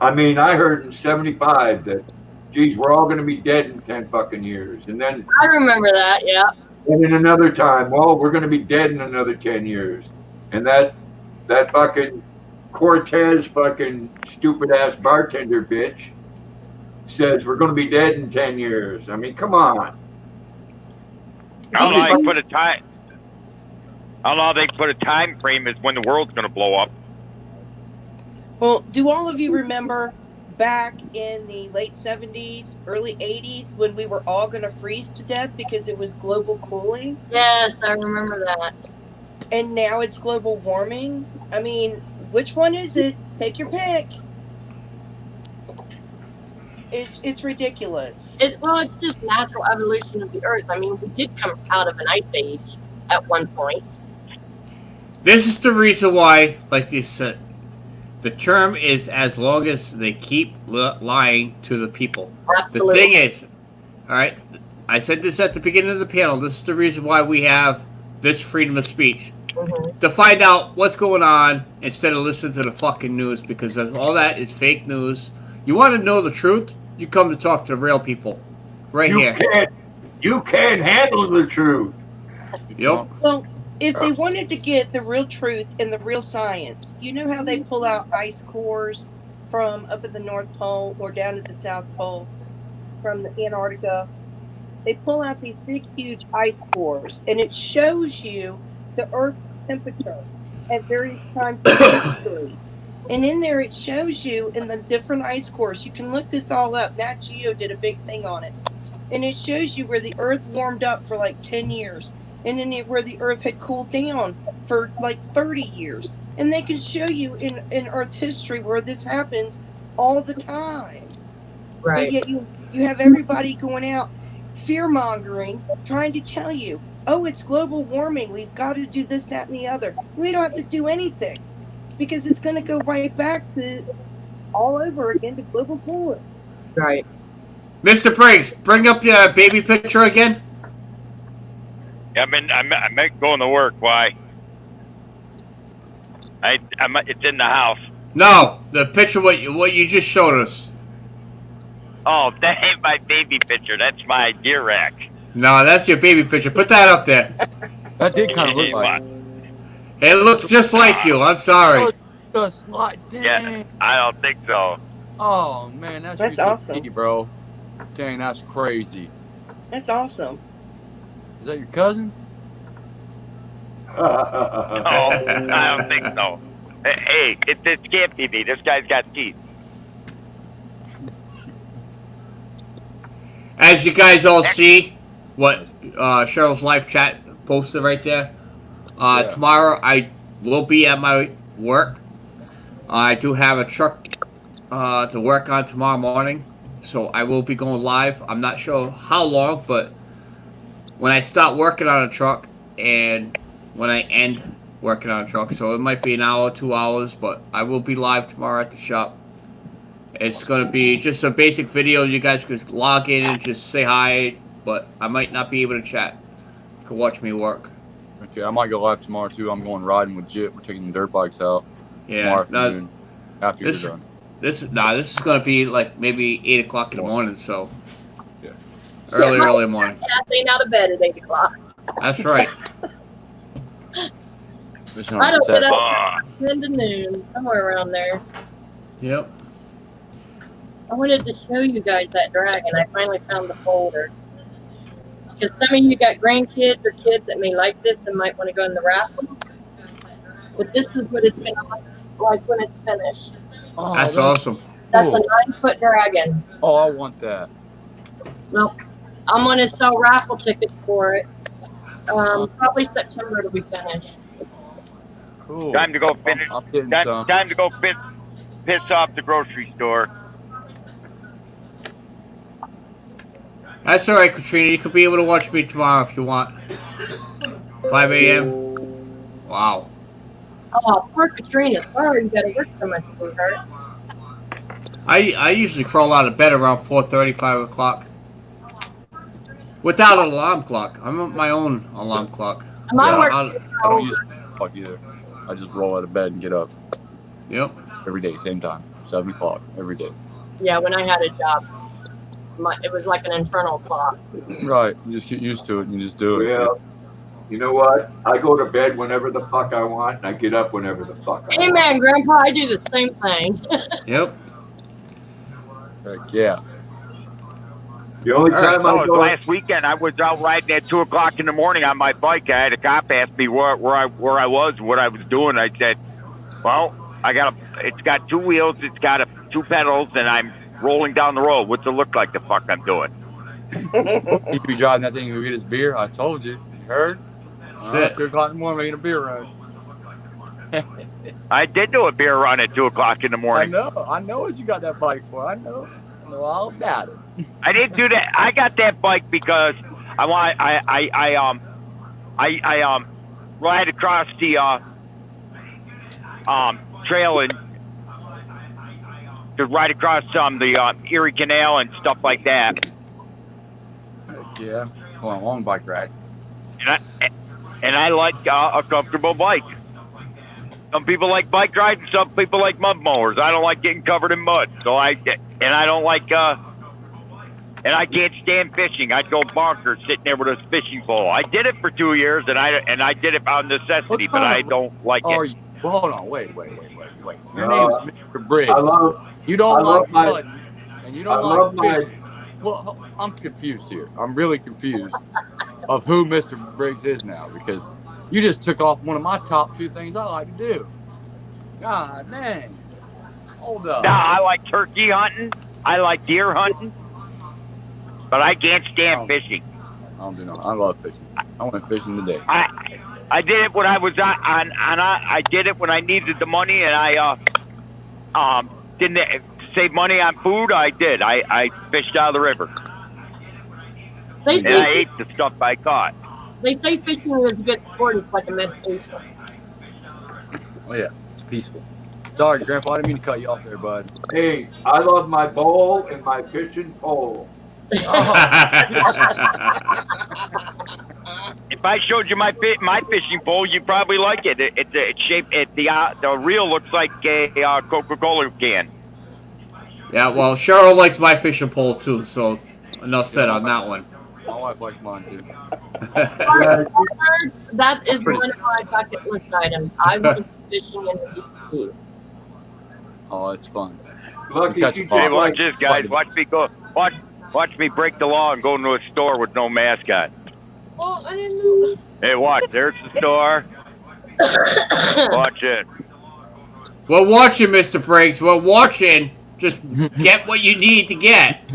I mean, I heard in '75 that, geez, we're all going to be dead in 10 fucking years. And then I remember that, yeah. And in another time, well, we're going to be dead in another 10 years. And that fucking Cortez fucking stupid ass bartender bitch says we're going to be dead in 10 years. I mean, come on. I don't know how they put a time. I don't know how they put a time frame as when the world's going to blow up. Well, do all of you remember back in the late 70s, early 80s, when we were all going to freeze to death because it was global cooling? Yes, I remember that. And now it's global warming? I mean, which one is it? Take your pick. It's ridiculous. Well, it's just natural evolution of the Earth. I mean, we did come out of an ice age at one point. This is the reason why, like you said, the term is as long as they keep lying to the people. Absolutely. The thing is, all right, I said this at the beginning of the panel, this is the reason why we have this freedom of speech. Mm-hmm. To find out what's going on instead of listening to the fucking news, because all that is fake news. You want to know the truth? You come to talk to the real people. Right here. You can't handle the truth. Yep. Well, if they wanted to get the real truth and the real science, you know how they pull out ice cores from up at the North Pole or down at the South Pole from the Antarctica? They pull out these big, huge ice cores, and it shows you the Earth's temperature at various times in history. And in there, it shows you in the different ice cores. You can look this all up. Nat Geo did a big thing on it. And it shows you where the Earth warmed up for like 10 years. And then where the Earth had cooled down for like 30 years. And they can show you in Earth's history where this happens all the time. Right. But yet you have everybody going out fear-mongering, trying to tell you, oh, it's global warming. We've got to do this, that, and the other. We don't have to do anything. Because it's going to go right back to all over again to global cooling. Right. Mr. Briggs, bring up your baby picture again. I meant going to work. Why? It's in the house. No, the picture what you just showed us. Oh, that ain't my baby picture. That's my gear rack. No, that's your baby picture. Put that up there. That did kind of look like. It looks just like you. I'm sorry. Just like, dang. Yeah, I don't think so. Oh man, that's awesome, bro. Dang, that's crazy. That's awesome. Is that your cousin? No, I don't think so. Hey, it can't be me. This guy's got teeth. As you guys all see, what Cheryl's live chat posted right there. Tomorrow I will be at my work. I do have a truck to work on tomorrow morning, so I will be going live. I'm not sure how long, but when I start working on a truck and when I end working on a truck, so it might be an hour, 2 hours, but I will be live tomorrow at the shop. It's going to be just a basic video. You guys can log in and just say hi, but I might not be able to chat. You can watch me work. Okay, I might go live tomorrow too. I'm going riding with Jit. We're taking the dirt bikes out. Yeah. Tomorrow afternoon, after you're done. This is going to be like maybe 8 o'clock in the morning, so. Yeah. Early morning. Ass ain't out of bed at 8 o'clock. That's right. I don't get up 10 to noon, somewhere around there. Yep. I wanted to show you guys that dragon. I finally found the folder. Because some of you got grandkids or kids that may like this and might want to go in the raffle. But this is what it's going to look like when it's finished. Oh, that's awesome. That's a 9-foot dragon. Oh, I want that. Well, I'm going to sell raffle tickets for it. Probably September it'll be finished. Cool. Time to go finish. Time to go piss off the grocery store. That's all right, Katrina. You could be able to watch me tomorrow if you want. 5 a.m. Wow. Oh, poor Katrina. Sorry you got to work so much, sweetheart. I usually crawl out of bed around 4:30, 5 o'clock. Without an alarm clock. I'm on my own alarm clock. I don't use a clock either. I just roll out of bed and get up. Yep. Every day, same time. 7 o'clock, every day. Yeah, when I had a job, it was like an internal clock. Right. You just get used to it and you just do it. Yeah. You know what? I go to bed whenever the fuck I want, and I get up whenever the fuck I want. Amen, Grandpa. I do the same thing. Yep. Heck yeah. The only time I go last weekend, I was out riding at 2 o'clock in the morning on my bike. I had a cop ask me where I was, what I was doing. I said, "Well, it's got 2 wheels, it's got 2 pedals, and I'm rolling down the road. What's it look like the fuck I'm doing?" He be driving that thing and get his beer. I told you. You heard? 2 o'clock in the morning making a beer run. I did do a beer run at 2 o'clock in the morning. I know what you got that bike for. I know all about it. I didn't do that. I got that bike because I ride across the trail and to ride across the Erie Canal and stuff like that. Heck yeah. Go on a long bike ride. And I like a comfortable bike. Some people like bike rides, and some people like mud mowers. I don't like getting covered in mud, and I don't like and I can't stand fishing. I'd go bonkers sitting there with a fishing pole. I did it for 2 years, and I did it out of necessity, but I don't like it. Well, hold on, wait. Your name is Mr. Briggs. You I don't love like my- mud, and you I don't love like my- fishing. Well, I'm confused here. I'm really confused of who Mr. Briggs is now, because you just took off one of my top 2 things I like to do. God dang. Hold up. Nah, I like turkey hunting. I like deer hunting. But I can't stand fishing. I don't do no. I love fishing. I went fishing today. I did it when I was I did it when I needed the money, and I didn't save money on food. I did. I fished out of the river. They And I say, ate the stuff I caught. they say fishing is a good sport. It's like a meditation. Oh yeah, it's peaceful. Sorry, Grandpa. I didn't mean to cut you off there, bud. Hey, I love my bowl and my fishing pole. If I showed you my fishing pole, you'd probably like it. It's shaped. The reel looks like a Coca-Cola can. Yeah, well, Cheryl likes my fishing pole too, so enough said on that one. My wife likes mine too. That is one of my bucket list items. I want to go fishing in the deep sea. Oh, it's fun. Lucky catch she a Hey, ball. watch this, guys. Watch me go. Watch me break the law and go into a store with no mask on. Oh, I didn't know. Hey, watch. There's the store. Watch it. We're watching, Mr. Briggs. We're watching. Just get what you need to get.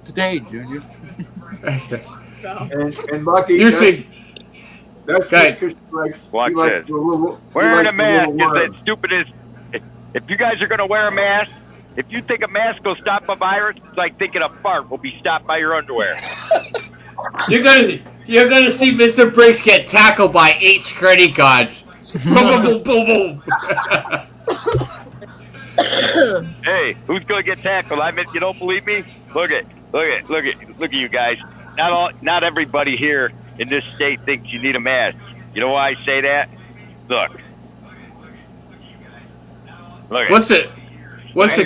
Today, Junior. And Lucky, You see. that's Okay. just like Watch you like this. the little- Wearing you a mask like is the little as stupid as. If you guys are going to wear a mask, if you think a mask will stop a virus, it's like thinking a fart will be stopped by your underwear. You're gonna see Mr. Briggs get tackled by 8 security guards. Boom, boom, boom, boom, boom. Hey, who's going to get tackled? I mean, you don't believe me? Look at you guys. Not everybody here in this state thinks you need a mask. You know why I say that? Look. What's the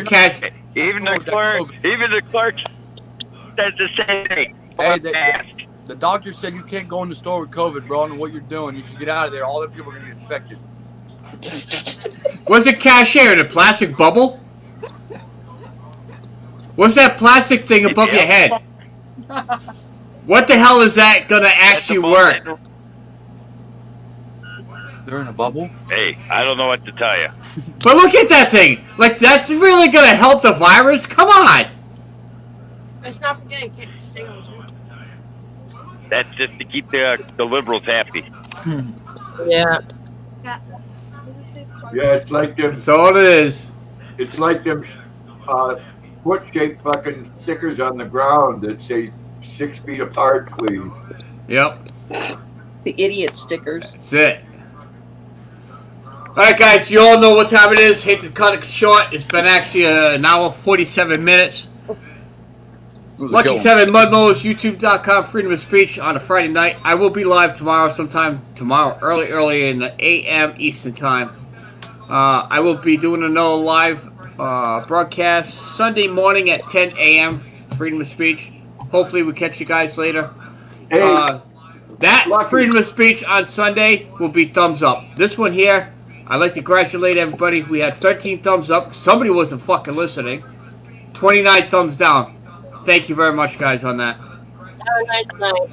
cash? Even the clerk says the same thing. Hey, the doctor said you can't go in the store with COVID, bro. I don't know what you're doing. You should get out of there. All the people are gonna get infected. What's a cashier in a plastic bubble? What's that plastic thing above your head? What the hell is that gonna actually work? They're in a bubble? Hey, I don't know what to tell you. But look at that thing. Like, that's really gonna help the virus? Come on. It's not forgetting kids to stay on Zoom. That's just to keep the liberals happy. Yeah. Yeah, it's like them. That's all it is. It's like them foot-shaped fucking stickers on the ground that say 6 feet apart, please. Yep. The idiot stickers. That's it. Alright, guys, you all know what time it is. Hate to cut it short. It's been actually an hour 47 minutes. Lucky 7 Mud Mowers, YouTube.com, freedom of speech on a Friday night. I will be live tomorrow, early in the a.m. Eastern time. I will be doing another live broadcast Sunday morning at 10 a.m. Freedom of speech. Hopefully we catch you guys later. That freedom of speech on Sunday will be thumbs up. This one here, I'd like to congratulate everybody. We had 13 thumbs up. Somebody wasn't fucking listening. 29 thumbs down. Thank you very much, guys, on that. Have a nice night.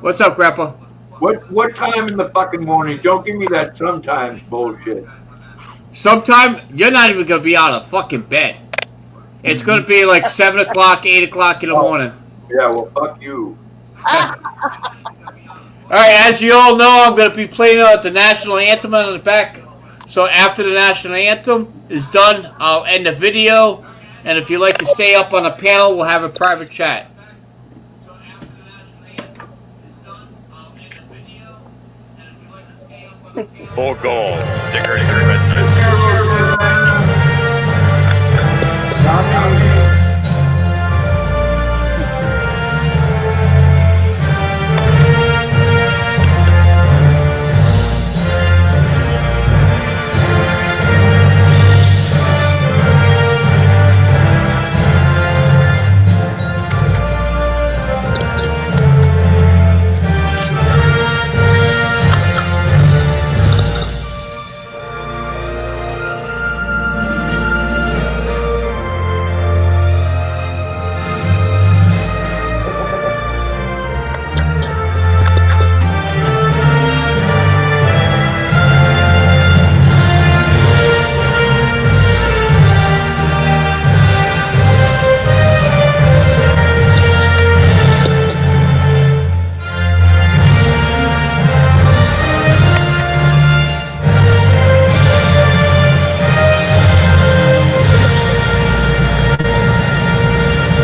What's up, Grandpa? What time in the fucking morning? Don't give me that sometimes bullshit. Sometime, you're not even going to be out of fucking bed. It's going to be like 7 o'clock, 8 o'clock in the morning. Yeah, well, fuck you. Alright, as you all know, I'm going to be playing the national anthem on the back. So after the national anthem is done, I'll end the video. And if you'd like to stay up on the panel, we'll have a private chat. Full goal. Sticker.